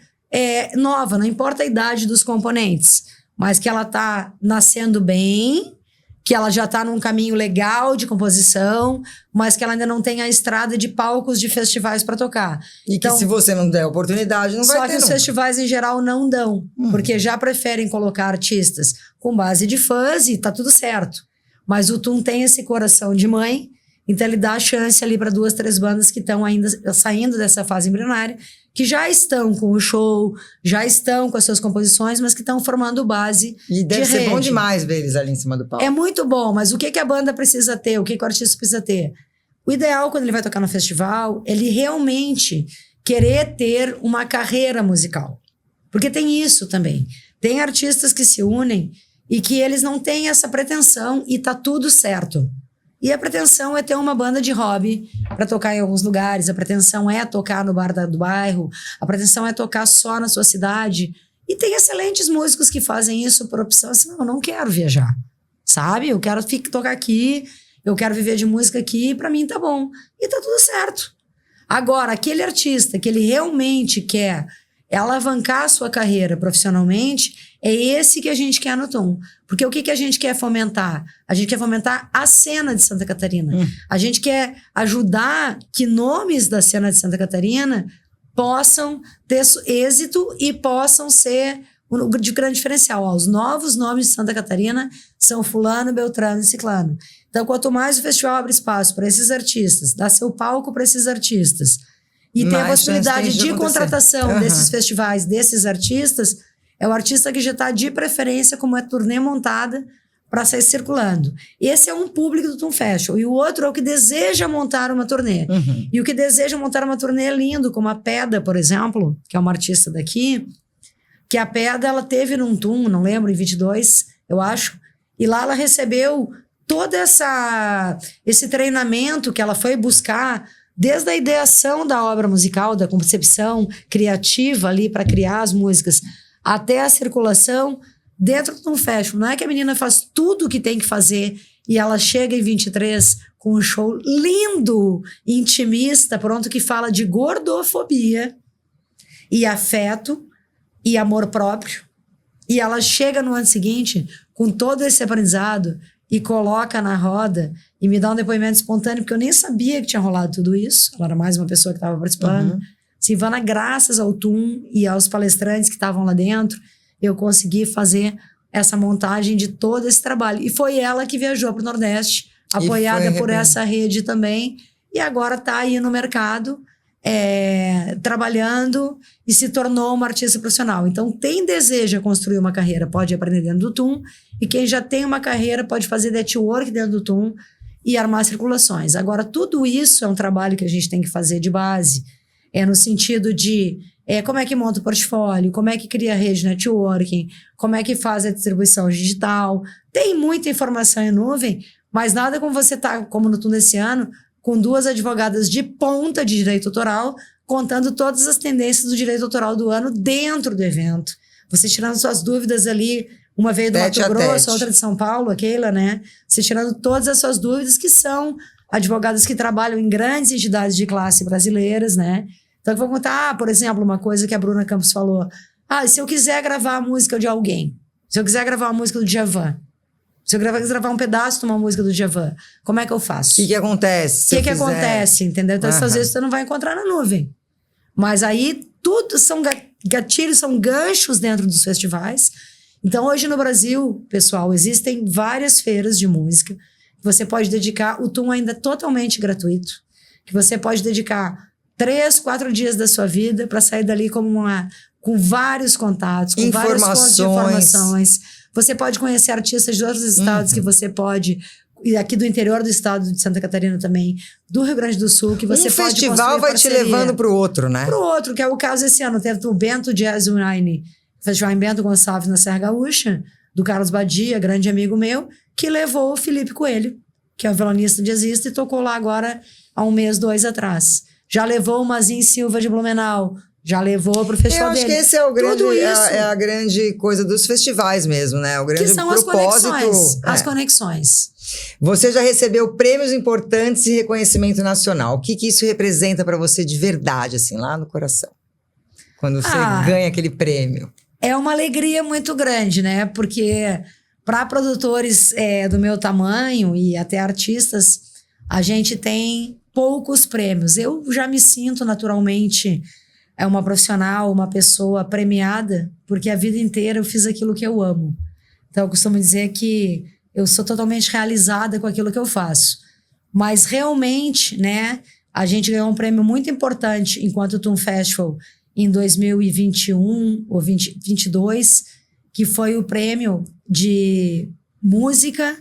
nova, não importa a idade dos componentes, mas que ela tá nascendo bem, que ela já tá num caminho legal de composição, mas que ela ainda não tem a estrada de palcos de festivais para tocar. E então, que se você não der oportunidade, não vai ter. Só que os festivais, em geral, não dão. Porque já preferem colocar artistas com base de fãs e tá tudo certo. Mas o TUM tem esse coração de mãe, então ele dá a chance ali para 2, 3 bandas que estão ainda saindo dessa fase embrionária, que já estão com o show, já estão com as suas composições, mas que estão formando base e deve ser rede. Bom demais ver eles ali em cima do palco. É muito bom, mas o que a banda precisa ter? O que o artista precisa ter? O ideal, quando ele vai tocar no festival, ele realmente querer ter uma carreira musical. Porque tem isso também. Tem artistas que se unem e que eles não têm essa pretensão e tá tudo certo. E a pretensão é ter uma banda de hobby para tocar em alguns lugares. A pretensão é tocar no bar do bairro. A pretensão é tocar só na sua cidade. E tem excelentes músicos que fazem isso por opção. Assim, não, eu não quero viajar, sabe? Eu quero tocar aqui, eu quero viver de música aqui, e para mim tá bom. E tá tudo certo. Agora, aquele artista que ele realmente quer alavancar a sua carreira profissionalmente, é esse que a gente quer no TUM. Porque o que a gente quer fomentar? A gente quer fomentar a cena de Santa Catarina. A gente quer ajudar que nomes da cena de Santa Catarina possam ter êxito e possam ser de grande diferencial. Os novos nomes de Santa Catarina são fulano, beltrano e ciclano. Então, quanto mais o festival abre espaço para esses artistas, dá seu palco para esses artistas, e tem a possibilidade de contratação desses festivais, desses artistas, é o artista que já está de preferência com uma turnê montada para sair circulando. Esse é um público do TUM Festival. E o outro é o que deseja montar uma turnê. E o que deseja montar uma turnê lindo, como a Peda, por exemplo, que é uma artista daqui, que a Peda, ela teve num TUM, não lembro, em 22, eu acho, e lá ela recebeu todo esse treinamento que ela foi buscar desde a ideação da obra musical, da concepção criativa ali para criar as músicas, até a circulação dentro de um festival. Não é que a menina faz tudo o que tem que fazer e ela chega em 23 com um show lindo, intimista, pronto, que fala de gordofobia e afeto e amor próprio. E ela chega no ano seguinte com todo esse aprendizado e coloca na roda e me dá um depoimento espontâneo, porque eu nem sabia que tinha rolado tudo isso. Ela era mais uma pessoa que estava participando. Silvana, graças ao TUM e aos palestrantes que estavam lá dentro, eu consegui fazer essa montagem de todo esse trabalho. E foi ela que viajou para o Nordeste apoiada por essa rede também, e agora está aí no mercado, trabalhando e se tornou uma artista profissional. Então, quem deseja construir uma carreira pode aprender dentro do TUM, e quem já tem uma carreira pode fazer network dentro do TUM e armar circulações. Agora, tudo isso é um trabalho que a gente tem que fazer de base, no sentido de como é que monta o portfólio, como é que cria a rede networking, como é que faz a distribuição digital. Tem muita informação em nuvem, mas nada como você tá, como no TUM desse ano, com 2 advogadas de ponta de direito autoral, contando todas as tendências do direito autoral do ano dentro do evento. Você tirando suas dúvidas ali, uma veio do Mato Grosso, outra de São Paulo, a Keila, né? Você tirando todas as suas dúvidas, que são advogadas que trabalham em grandes entidades de classe brasileiras, né? Então, eu vou contar, por exemplo, uma coisa que a Bruna Campos falou. Se eu quiser gravar a música de alguém, se eu quiser gravar a música do Djavan, se eu quiser gravar um pedaço de uma música do Djavan, como é que eu faço? O que acontece? O que acontece, entendeu? Então, às vezes, você não vai encontrar na nuvem. Mas aí, tudo são gatilhos, são ganchos dentro dos festivais. Então, hoje no Brasil, pessoal, existem várias feiras de música que você pode dedicar. O TUM ainda é totalmente gratuito, que você pode dedicar 3, 4 dias da sua vida para sair dali com vários contatos, com vários pontos de informações. Você pode conhecer artistas de outros estados que você pode, e aqui do interior do estado de Santa Catarina também, do Rio Grande do Sul, que você pode construir festival vai te levando para o outro, né? Para o outro, que é o caso esse ano. Teve o Bento Jazz Wine, Festival em Bento Gonçalves, na Serra Gaúcha, do Carlos Badia, grande amigo meu, que levou o Felipe Coelho, que é o violonista jazzista, e tocou lá agora há 1 mês, 2 atrás. Já levou o Mazin Silva de Blumenau, já levou para o festival dele. Eu acho que esse é o grande, a grande coisa dos festivais mesmo, né? O grande propósito. As conexões. Você já recebeu prêmios importantes e reconhecimento nacional. O que isso representa para você de verdade, assim, lá no coração? Quando você ganha aquele prêmio. É uma alegria muito grande, né? Porque para produtores do meu tamanho e até artistas, a gente tem poucos prêmios. Eu já me sinto naturalmente uma profissional, uma pessoa premiada, porque a vida inteira eu fiz aquilo que eu amo. Então, eu costumo dizer que eu sou totalmente realizada com aquilo que eu faço. Mas, realmente, né, a gente ganhou um prêmio muito importante enquanto TUM Festival em 2021 ou 2022, que foi o prêmio de música,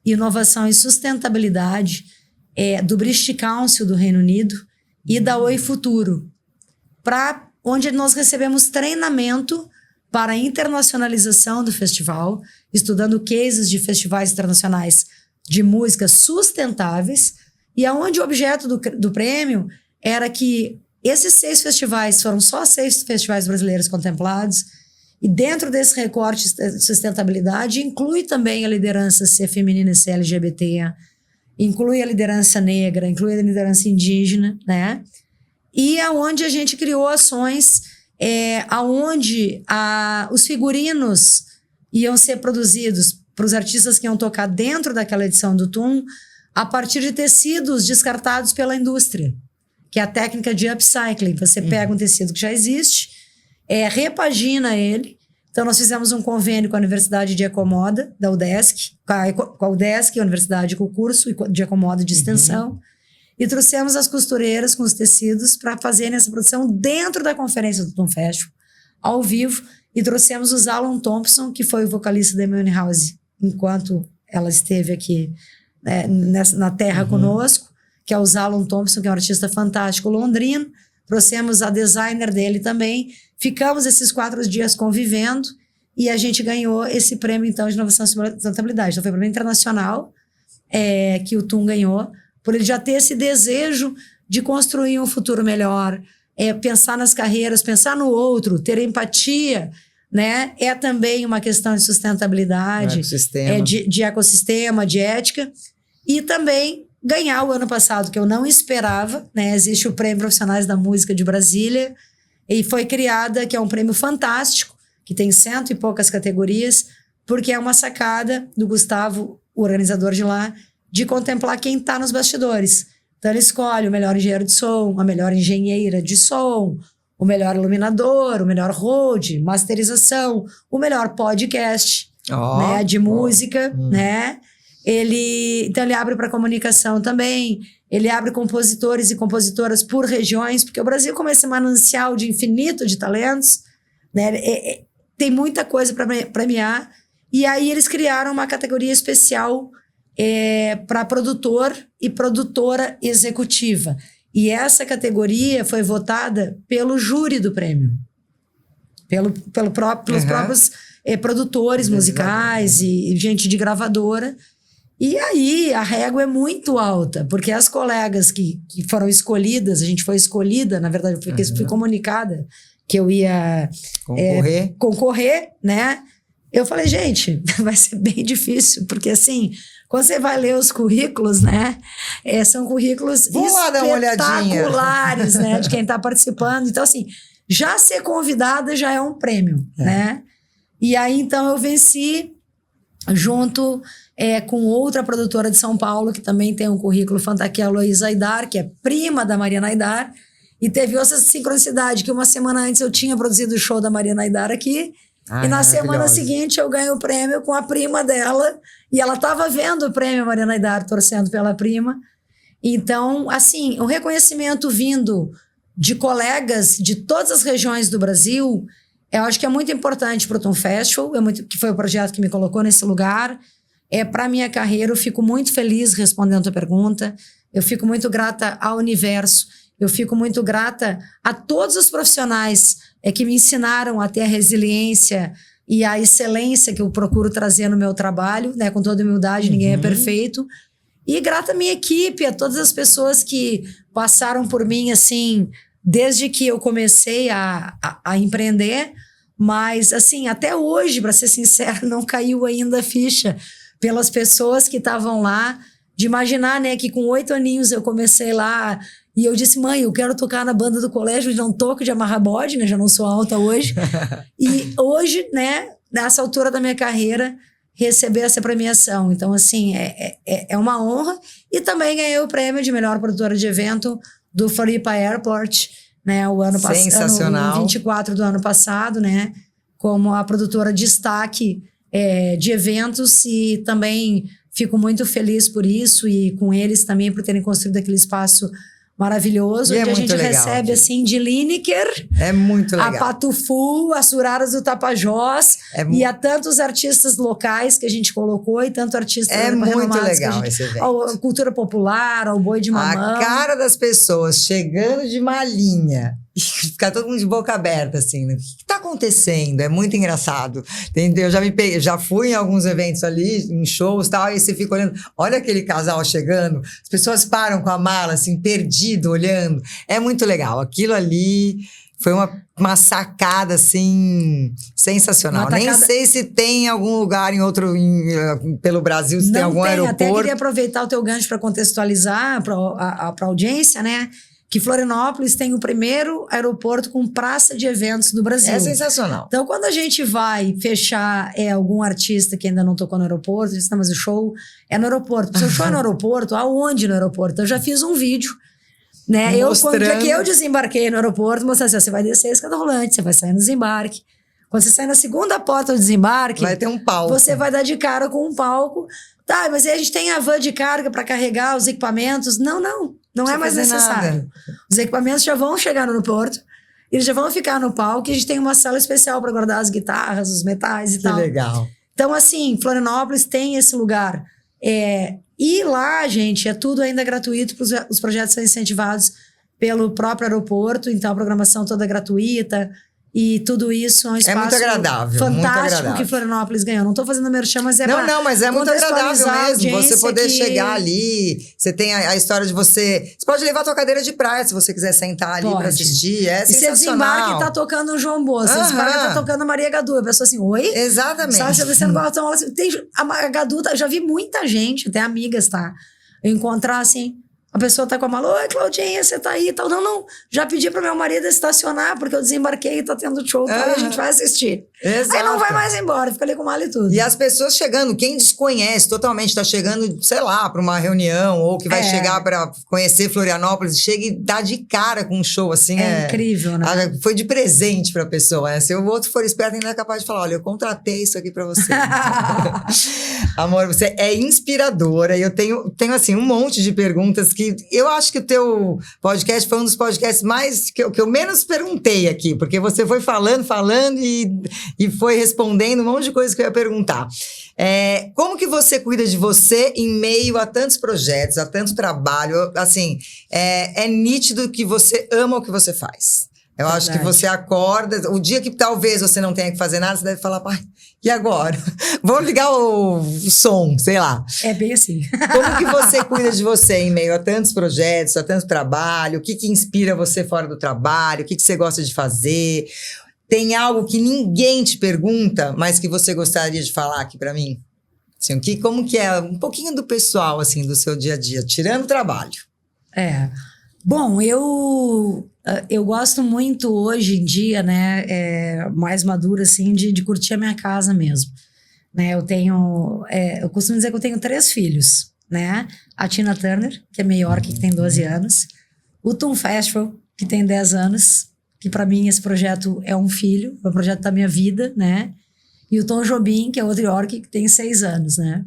inovação e sustentabilidade do British Council do Reino Unido e da Oi Futuro, onde nós recebemos treinamento para a internacionalização do festival, estudando cases de festivais internacionais de músicas sustentáveis, e aonde o objeto do prêmio era que esses 6 festivais, foram só 6 festivais brasileiros contemplados, e dentro desse recorte de sustentabilidade inclui também a liderança ser feminina e ser LGBT, inclui a liderança negra, inclui a liderança indígena, né? E aonde a gente criou ações aonde os figurinos iam ser produzidos para os artistas que iam tocar dentro daquela edição do TUM a partir de tecidos descartados pela indústria, que é a técnica de upcycling. Você pega um tecido que já existe, repagina ele. Então, nós fizemos um convênio com a Universidade de Ecomoda, da UDESC, com a UDESC, a Universidade, com o curso de Ecomoda de extensão, e trouxemos as costureiras com os tecidos para fazerem essa produção dentro da conferência do TUM Festival, ao vivo, e trouxemos o Zalon Thompson, que foi o vocalista da Amy House, enquanto ela esteve aqui na Terra conosco, que é o Zalon Thompson, que é um artista fantástico londrino. Trouxemos a designer dele também. Ficamos esses 4 dias convivendo e a gente ganhou esse prêmio, então, de inovação e sustentabilidade. Então, foi um prêmio internacional que o TUM ganhou, por ele já ter esse desejo de construir um futuro melhor, pensar nas carreiras, pensar no outro, ter empatia, né? É também uma questão de sustentabilidade, de ecossistema, de ética, e também ganhar o ano passado, que eu não esperava, né? Existe o Prêmio Profissionais da Música de Brasília, e foi criada, que é um prêmio fantástico, que tem 100 e poucas categorias, porque é uma sacada do Gustavo, o organizador de lá, de contemplar quem está nos bastidores. Então, ele escolhe o melhor engenheiro de som, a melhor engenheira de som, o melhor iluminador, o melhor road, masterização, o melhor podcast, né, de música, né? Então ele abre para comunicação também, ele abre compositores e compositoras por regiões, porque o Brasil, como esse manancial de infinito de talentos, né, tem muita coisa para premiar, e aí eles criaram uma categoria especial para produtor e produtora executiva. E essa categoria foi votada pelo júri do prêmio, pelos próprios produtores musicais e gente de gravadora. E aí a régua é muito alta, porque as colegas que foram escolhidas, a gente foi escolhida, na verdade eu fui comunicada que eu ia concorrer, né? Eu falei, gente, vai ser bem difícil, porque assim, quando você vai ler os currículos, né? São currículos espetaculares, né? De quem está participando. Então, assim, já ser convidada já é um prêmio, né? E aí, então, eu venci junto com outra produtora de São Paulo, que também tem um currículo fantástico, que é a Heloísa Aidar, que é prima da Mariana Aidar. E teve essa sincronicidade, que uma semana antes eu tinha produzido o show da Mariana Aidar aqui, e na semana seguinte eu ganho o prêmio com a prima dela, e ela estava vendo o prêmio Mariana Aidar, torcendo pela prima. Então, assim, o reconhecimento vindo de colegas de todas as regiões do Brasil, eu acho que é muito importante para o Tom Festival, que foi o projeto que me colocou nesse lugar. Para a minha carreira, eu fico muito feliz respondendo a tua pergunta, eu fico muito grata ao universo, eu fico muito grata a todos os profissionais que me ensinaram a ter a resiliência e a excelência que eu procuro trazer no meu trabalho, né? Com toda humildade, ninguém é perfeito. E grata à minha equipe, a todas as pessoas que passaram por mim, assim, desde que eu comecei a empreender. Mas, assim, até hoje, para ser sincera, não caiu ainda a ficha pelas pessoas que estavam lá, de imaginar, né, que com 8 aninhos eu comecei lá. E eu disse, mãe, eu quero tocar na banda do colégio, não toco de amarrar bode, né? Já não sou alta hoje. E hoje, né, nessa altura da minha carreira, receber essa premiação. Então, assim, é uma honra. E também ganhei o prêmio de melhor produtora de evento do Floripa Airport, né? O ano passado. Sensacional. No 24 do ano passado, né? Como a produtora destaque de eventos, e também fico muito feliz por isso, e com eles também por terem construído aquele espaço maravilhoso, onde a gente recebe, assim, de Lineker, muito legal, a Patufu, a Suraras do Tapajós, e a tantos artistas locais que a gente colocou, e tanto artistas muito legal esse evento. A cultura popular, ao boi de mamão. A cara das pessoas chegando de malinha, ficar todo mundo de boca aberta, assim, né? O que tá acontecendo? É muito engraçado, entendeu? Eu já fui em alguns eventos ali, em shows e tal, aí você fica olhando, olha aquele casal chegando, as pessoas param com a mala, assim, perdido, olhando. É muito legal. Aquilo ali foi uma sacada, assim, sensacional. Nem sei se tem algum lugar pelo Brasil, se tem algum aeroporto. Até queria aproveitar o teu gancho para contextualizar para a audiência, né? Que Florianópolis tem o primeiro aeroporto com praça de eventos do Brasil. É sensacional. Então, quando a gente vai fechar algum artista que ainda não tocou no aeroporto, diz, não, mas o show é no aeroporto. Se o show é no aeroporto, aonde no aeroporto? Eu já fiz um vídeo, né? Quando eu desembarquei no aeroporto, mostrei assim, você vai descer a escada rolante, você vai sair no desembarque. Quando você sair na segunda porta do desembarque, vai ter um palco. Você vai dar de cara com um palco. Tá, mas aí a gente tem a van de carga para carregar os equipamentos. Não é mais necessário. Nada. Os equipamentos já vão chegar no aeroporto, eles já vão ficar no palco, e a gente tem uma sala especial para guardar as guitarras, os metais e tal. Que legal. Então, assim, Florianópolis tem esse lugar. E lá, gente, é tudo ainda gratuito, os projetos são incentivados pelo próprio aeroporto, então a programação toda é gratuita. E tudo isso é um espaço muito agradável, fantástico que Florianópolis ganhou. Não estou fazendo merchan, mas mas é muito agradável mesmo. Você poder chegar ali, você tem a história de você pode levar a tua cadeira de praia se você quiser sentar ali para assistir. É sensacional. E você desembarca e tá tocando o João Boa, você desembarca e tá tocando a Maria Gadu. A pessoa assim, oi? Exatamente. Sabe, você descendo balcão, assim, a Gadu, eu já vi muita gente, até amigas, tá? Eu encontrar assim, A pessoa tá com a mala, oi, Claudinha, você tá aí e tal. Não, já pedi pro meu marido estacionar, porque eu desembarquei e tá tendo show, e a gente vai assistir. Exato. Aí não vai mais embora, fica ali com mala e tudo. E as pessoas chegando, quem desconhece totalmente, tá chegando, sei lá, pra uma reunião, ou que vai chegar pra conhecer Florianópolis, chega e dá de cara com um show, assim. É incrível, né? Foi de presente pra pessoa, né? Se o outro for esperto, ainda é capaz de falar, olha, eu contratei isso aqui pra você. Amor, você é inspiradora, e eu tenho assim, um monte de perguntas que eu acho que o teu podcast foi um dos podcasts mais que eu menos perguntei aqui, porque você foi falando e foi respondendo um monte de coisas que eu ia perguntar. Como que você cuida de você em meio a tantos projetos, a tanto trabalho? Assim, é nítido que você ama o que você faz. Eu acho que você acorda, o dia que talvez você não tenha que fazer nada, você deve falar, pai, e agora? Vou ligar o som, sei lá. É bem assim. Como que você cuida de você em meio a tantos projetos, a tanto trabalho? O que inspira você fora do trabalho? O que você gosta de fazer? Tem algo que ninguém te pergunta, mas que você gostaria de falar aqui pra mim? Assim, como que é um pouquinho do pessoal, assim, do seu dia a dia, tirando o trabalho? Bom, eu gosto muito hoje em dia, né, mais madura, assim, de curtir a minha casa mesmo. Né, eu costumo dizer que eu tenho 3 filhos, né? A Tina Turner, que é New York, que tem 12 anos. O Toon Festival, que tem 10 anos, que para mim esse projeto é um filho, é um projeto da minha vida, né? E o Tom Jobim, que é outro York, que tem 6 anos, né?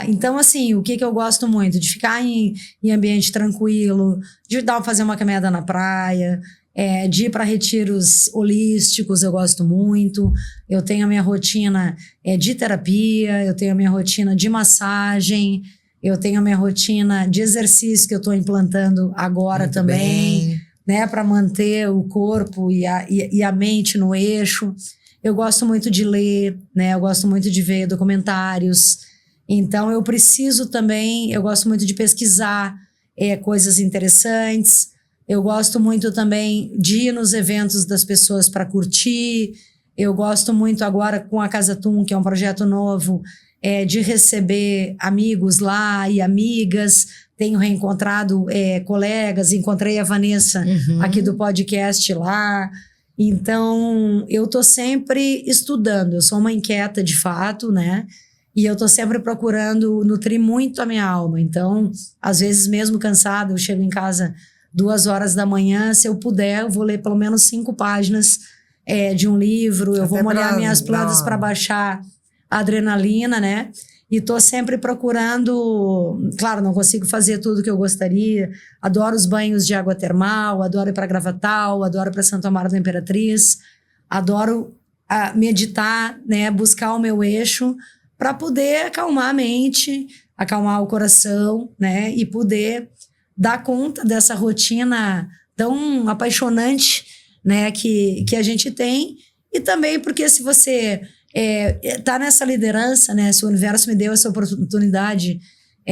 Então, assim, o que eu gosto muito? De ficar em ambiente tranquilo, de fazer uma caminhada na praia, de ir para retiros holísticos, eu gosto muito. Eu tenho a minha rotina de terapia, eu tenho a minha rotina de massagem, eu tenho a minha rotina de exercício que eu estou implantando agora muito também, bem. Né, para manter o corpo e a mente no eixo. Eu gosto muito de ler, né? Eu gosto muito de ver documentários. Então, eu gosto muito de pesquisar coisas interessantes. Eu gosto muito também de ir nos eventos das pessoas para curtir. Eu gosto muito agora com a Casa Tum, que é um projeto novo, de receber amigos lá e amigas. Tenho reencontrado colegas, encontrei a Vanessa aqui do podcast lá. Então, eu tô sempre estudando. Eu sou uma inquieta de fato, né? E eu tô sempre procurando nutrir muito a minha alma. Então, às vezes, mesmo cansada, eu chego em casa 2 horas da manhã. Se eu puder, eu vou ler pelo menos 5 páginas de um livro. Eu vou molhar minhas plantas para baixar a adrenalina, né? E tô sempre procurando... Claro, não consigo fazer tudo que eu gostaria. Adoro os banhos de água termal, adoro ir para Gravatal, adoro ir para Santo Amaro da Imperatriz. Adoro meditar, né? Buscar o meu eixo para poder acalmar a mente, acalmar o coração, né? E poder dar conta dessa rotina tão apaixonante, né? Que a gente tem. E também porque se você tá nessa liderança, né? Se o universo me deu essa oportunidade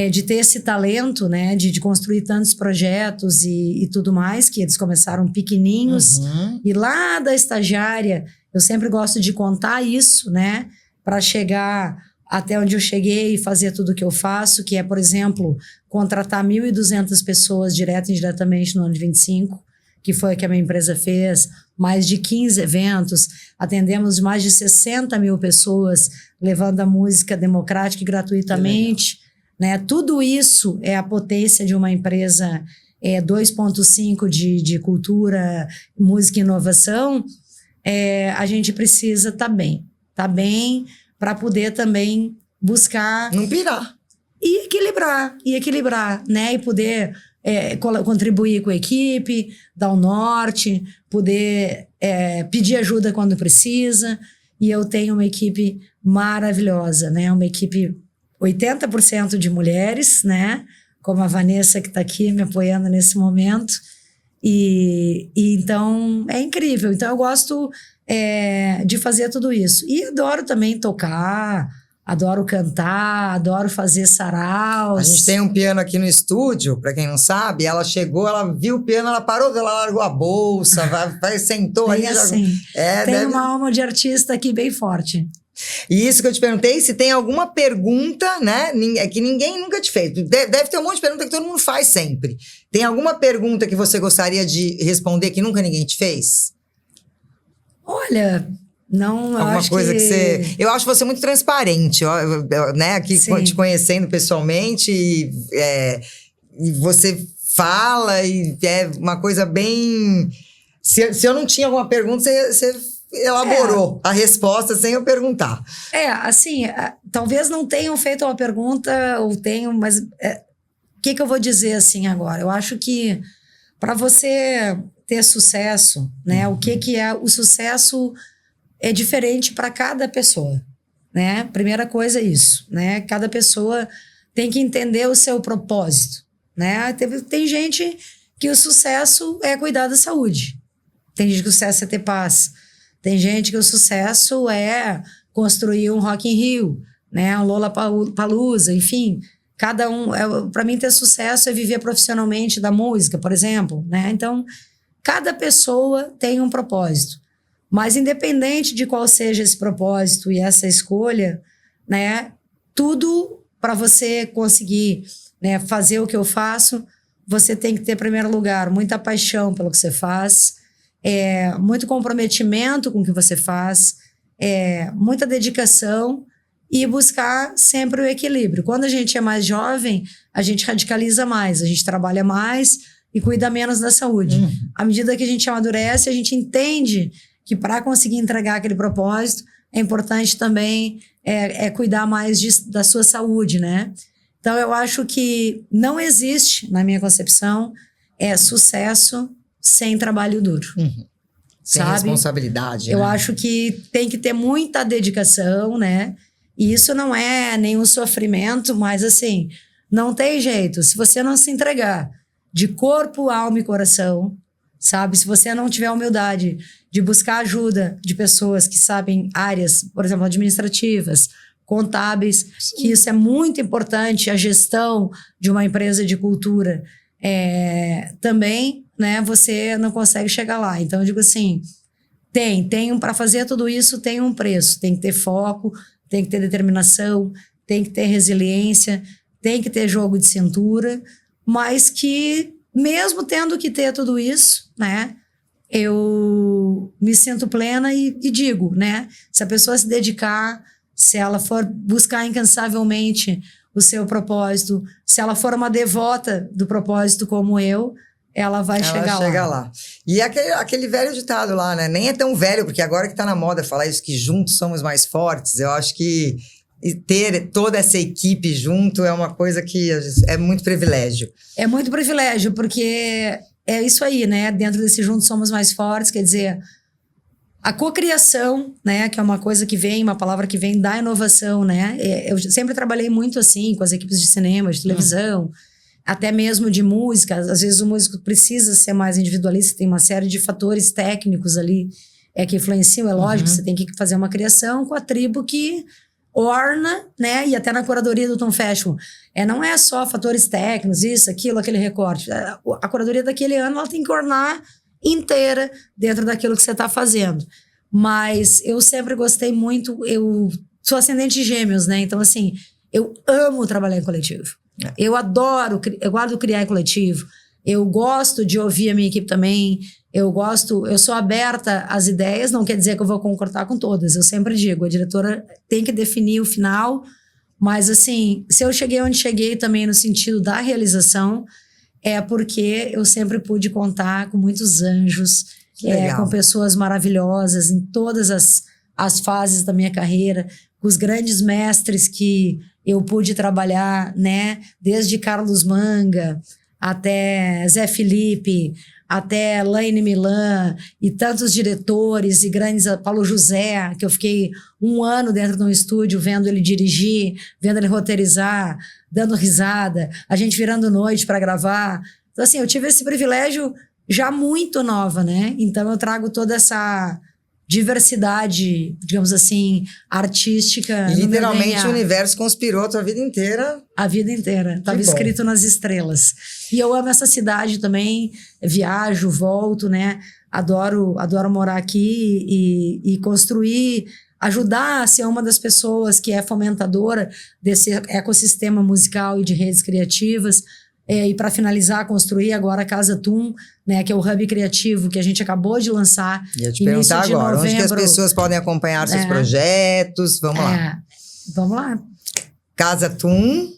de ter esse talento, né? De construir tantos projetos e tudo mais, que eles começaram pequenininhos. E lá da estagiária, eu sempre gosto de contar isso, né? Para chegar até onde eu cheguei e fazer tudo o que eu faço, que é, por exemplo, contratar 1.200 pessoas direto e indiretamente no ano de 25, que foi o que a minha empresa fez, mais de 15 eventos, atendemos mais de 60 mil pessoas, levando a música democrática e gratuitamente, né? Tudo isso é a potência de uma empresa 2.5 de cultura, música e inovação. A gente precisa estar bem para poder também buscar... Não pirar. E equilibrar, né? E poder contribuir com a equipe, dar o norte, poder pedir ajuda quando precisa. E eu tenho uma equipe maravilhosa, né? Uma equipe 80% de mulheres, né? Como a Vanessa, que está aqui me apoiando nesse momento. E então, é incrível. Então, eu gosto de fazer tudo isso. E adoro também tocar, adoro cantar, adoro fazer saraus. A gente tem um piano aqui no estúdio, pra quem não sabe. Ela chegou, ela viu o piano, ela parou, ela largou a bolsa, sentou ali. Assim, tem uma alma de artista aqui bem forte. E isso que eu te perguntei, se tem alguma pergunta, né, que ninguém nunca te fez. Deve ter um monte de pergunta que todo mundo faz sempre. Tem alguma pergunta que você gostaria de responder que nunca ninguém te fez? Olha, não, Alguma acho coisa que você... Eu acho você muito transparente, ó, né, aqui Sim. te conhecendo pessoalmente, e você fala, e é uma coisa bem... Se eu não tinha alguma pergunta, você elaborou a resposta sem eu perguntar. Assim, talvez não tenham feito uma pergunta, ou tenham, mas o que eu vou dizer assim agora? Eu acho que para você ter sucesso, né, o que é o sucesso é diferente para cada pessoa, né? Primeira coisa é isso, né? Cada pessoa tem que entender o seu propósito, né? Tem gente que o sucesso é cuidar da saúde. Tem gente que o sucesso é ter paz. Tem gente que o sucesso é construir um Rock in Rio, né? Um Lollapalooza, enfim. Cada um... Para mim, ter sucesso é viver profissionalmente da música, por exemplo, né? Então, cada pessoa tem um propósito. Mas, independente de qual seja esse propósito e essa escolha, né? Tudo para você conseguir, né, fazer o que eu faço, você tem que ter, em primeiro lugar, muita paixão pelo que você faz, muito comprometimento com o que você faz, muita dedicação e buscar sempre o equilíbrio. Quando a gente é mais jovem, a gente radicaliza mais, a gente trabalha mais e cuida menos da saúde. À medida que a gente amadurece, a gente entende que para conseguir entregar aquele propósito, é importante também cuidar mais da sua saúde, né? Então, eu acho que não existe, na minha concepção, sucesso sem trabalho duro. Sem sabe? responsabilidade, Eu né? acho que tem que ter muita dedicação, né? E isso não é nenhum sofrimento, mas assim, não tem jeito. Se você não se entregar de corpo, alma e coração, sabe? Se você não tiver humildade de buscar ajuda de pessoas que sabem áreas, por exemplo, administrativas, contábeis, que isso é muito importante, a gestão de uma empresa de cultura, também, né, você não consegue chegar lá. Então, eu digo assim, para fazer tudo isso, tem um preço, tem que ter foco, tem que ter determinação, tem que ter resiliência, tem que ter jogo de cintura, mas que, mesmo tendo que ter tudo isso, né, eu me sinto plena e digo, né, se a pessoa se dedicar, se ela for buscar incansavelmente o seu propósito, se ela for uma devota do propósito como eu, ela vai chegar lá. E aquele velho ditado lá, né? Nem é tão velho, porque agora que tá na moda falar isso, que juntos somos mais fortes, eu acho que ter toda essa equipe junto é uma coisa que é muito privilégio. É muito privilégio, porque é isso aí, né? Dentro desse juntos somos mais fortes, quer dizer, a cocriação, né, que é uma coisa que vem, uma palavra que vem da inovação, né? Eu sempre trabalhei muito assim com as equipes de cinema, de televisão, até mesmo de música. Às vezes o músico precisa ser mais individualista, tem uma série de fatores técnicos ali que influenciam. É lógico, você tem que fazer uma criação com a tribo que orna, né? E até na curadoria do Tom Fashion, não é só fatores técnicos, isso, aquilo, aquele recorte. A curadoria daquele ano, ela tem que ornar inteira dentro daquilo que você está fazendo. Mas eu sempre gostei muito, eu sou ascendente de Gêmeos, né? Então, assim, eu amo trabalhar em coletivo. Eu adoro criar em coletivo. Eu gosto de ouvir a minha equipe também. Eu sou aberta às ideias, não quer dizer que eu vou concordar com todas. Eu sempre digo, a diretora tem que definir o final, mas assim, se eu cheguei onde cheguei também no sentido da realização, é porque eu sempre pude contar com muitos anjos, com pessoas maravilhosas em todas as fases da minha carreira, com os grandes mestres que eu pude trabalhar, né? Desde Carlos Manga até Zé Felipe, até Laine Milan e tantos diretores e grandes, Paulo José, que eu fiquei 1 ano dentro de um estúdio vendo ele dirigir, vendo ele roteirizar, dando risada, a gente virando noite para gravar. Então, assim, eu tive esse privilégio já muito nova, né? Então, eu trago toda essa diversidade, digamos assim, artística. E literalmente o universo conspirou a tua vida inteira. A vida inteira. Estava escrito nas estrelas. E eu amo essa cidade também, viajo, volto, né? Adoro morar aqui e construir ajudar a ser uma das pessoas que é fomentadora desse ecossistema musical e de redes criativas. E para finalizar, construir agora a Casa Tum, né, que é o hub criativo que a gente acabou de lançar. Ia te perguntar agora, onde que as pessoas podem acompanhar seus projetos? Vamos lá. Vamos lá. Casa Tum.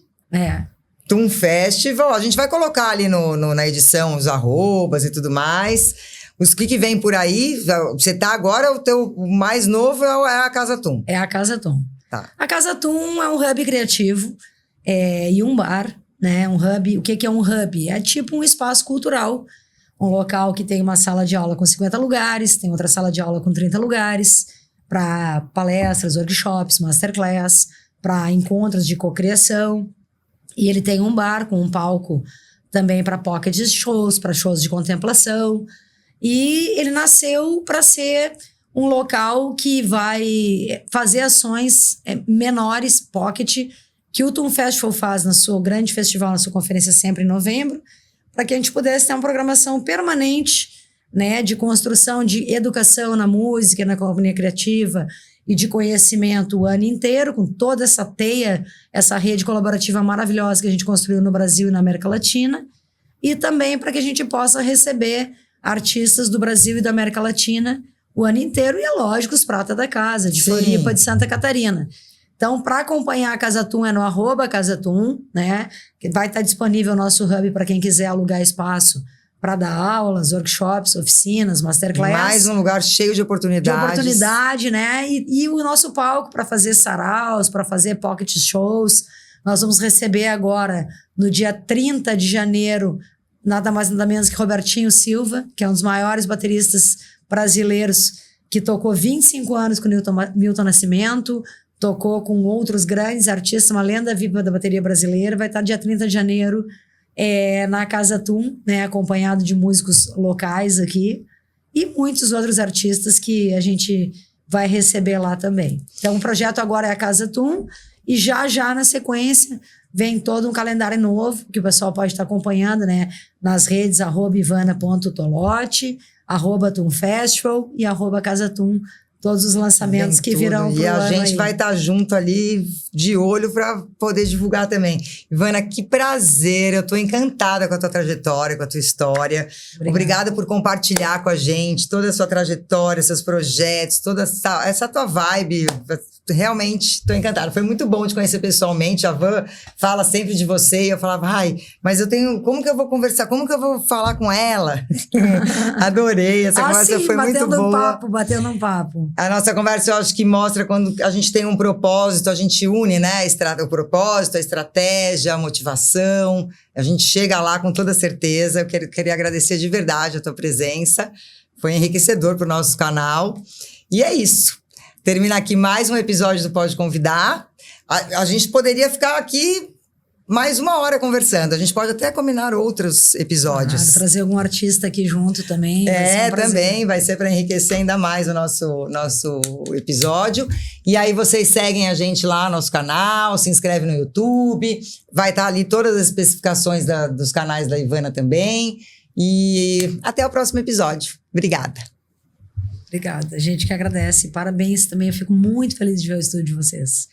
Tum Festival. A gente vai colocar ali na edição os arrobas e tudo mais. Os que vem por aí, você tá agora, o mais novo é a Casa Tum. É a Casa Tum. Tá. A Casa Tum é um hub criativo e um bar, né? Um hub. O que é um hub? É tipo um espaço cultural. Um local que tem uma sala de aula com 50 lugares, tem outra sala de aula com 30 lugares, para palestras, workshops, masterclass, para encontros de cocriação. E ele tem um bar com um palco também para pocket shows, para shows de contemplação. E ele nasceu para ser um local que vai fazer ações menores, pocket, que o Tum Festival faz no seu grande festival, na sua conferência sempre em novembro, para que a gente pudesse ter uma programação permanente, né, de construção de educação na música, na economia criativa e de conhecimento o ano inteiro, com toda essa teia, essa rede colaborativa maravilhosa que a gente construiu no Brasil e na América Latina, e também para que a gente possa receber artistas do Brasil e da América Latina o ano inteiro, e é lógico, os prata da casa, de Floripa, de Santa Catarina. Então, para acompanhar a Casa Tum é no @CasaTum, né? Que vai estar disponível o nosso hub para quem quiser alugar espaço para dar aulas, workshops, oficinas, masterclass. Mais um lugar cheio de oportunidades. De oportunidade, né? E o nosso palco para fazer saraus, para fazer pocket shows. Nós vamos receber agora, no dia 30 de janeiro, nada mais nada menos que Robertinho Silva, que é um dos maiores bateristas brasileiros, que tocou 25 anos com Milton Nascimento, tocou com outros grandes artistas, uma lenda viva da bateria brasileira. Vai estar dia 30 de janeiro na Casa Tum, né, acompanhado de músicos locais aqui e muitos outros artistas que a gente vai receber lá também. Então o projeto agora é a Casa Tum e já na sequência vem todo um calendário novo que o pessoal pode estar acompanhando, né, nas redes @ivana.tolotti, @tumfestival e @casatum. Todos os lançamentos que virão pro ano. E a gente vai estar junto ali, de olho, para poder divulgar também. Ivana, que prazer. Eu estou encantada com a tua trajetória, com a tua história. Obrigada por compartilhar com a gente toda a sua trajetória, seus projetos, toda essa tua vibe. Realmente estou encantada. Foi muito bom te conhecer pessoalmente. A Van fala sempre de você e eu falava, mas eu tenho... Como que eu vou conversar? Como que eu vou falar com ela? Adorei. Essa conversa foi muito boa. Batendo um papo. A nossa conversa, eu acho que mostra quando a gente tem um propósito, a gente une, né? O propósito, a estratégia, a motivação. A gente chega lá com toda certeza. Eu queria agradecer de verdade a tua presença. Foi enriquecedor para o nosso canal. E é isso. Termina aqui mais um episódio do Pode Convidar. A gente poderia ficar aqui mais uma hora conversando. A gente pode até combinar outros episódios. Trazer algum artista aqui junto também. Também vai ser para enriquecer ainda mais o nosso episódio. E aí vocês seguem a gente lá no nosso canal, se inscreve no YouTube. Vai estar ali todas as especificações dos canais da Ivana também. E até o próximo episódio. Obrigada. Obrigada. A gente que agradece. Parabéns também. Eu fico muito feliz de ver o estúdio de vocês.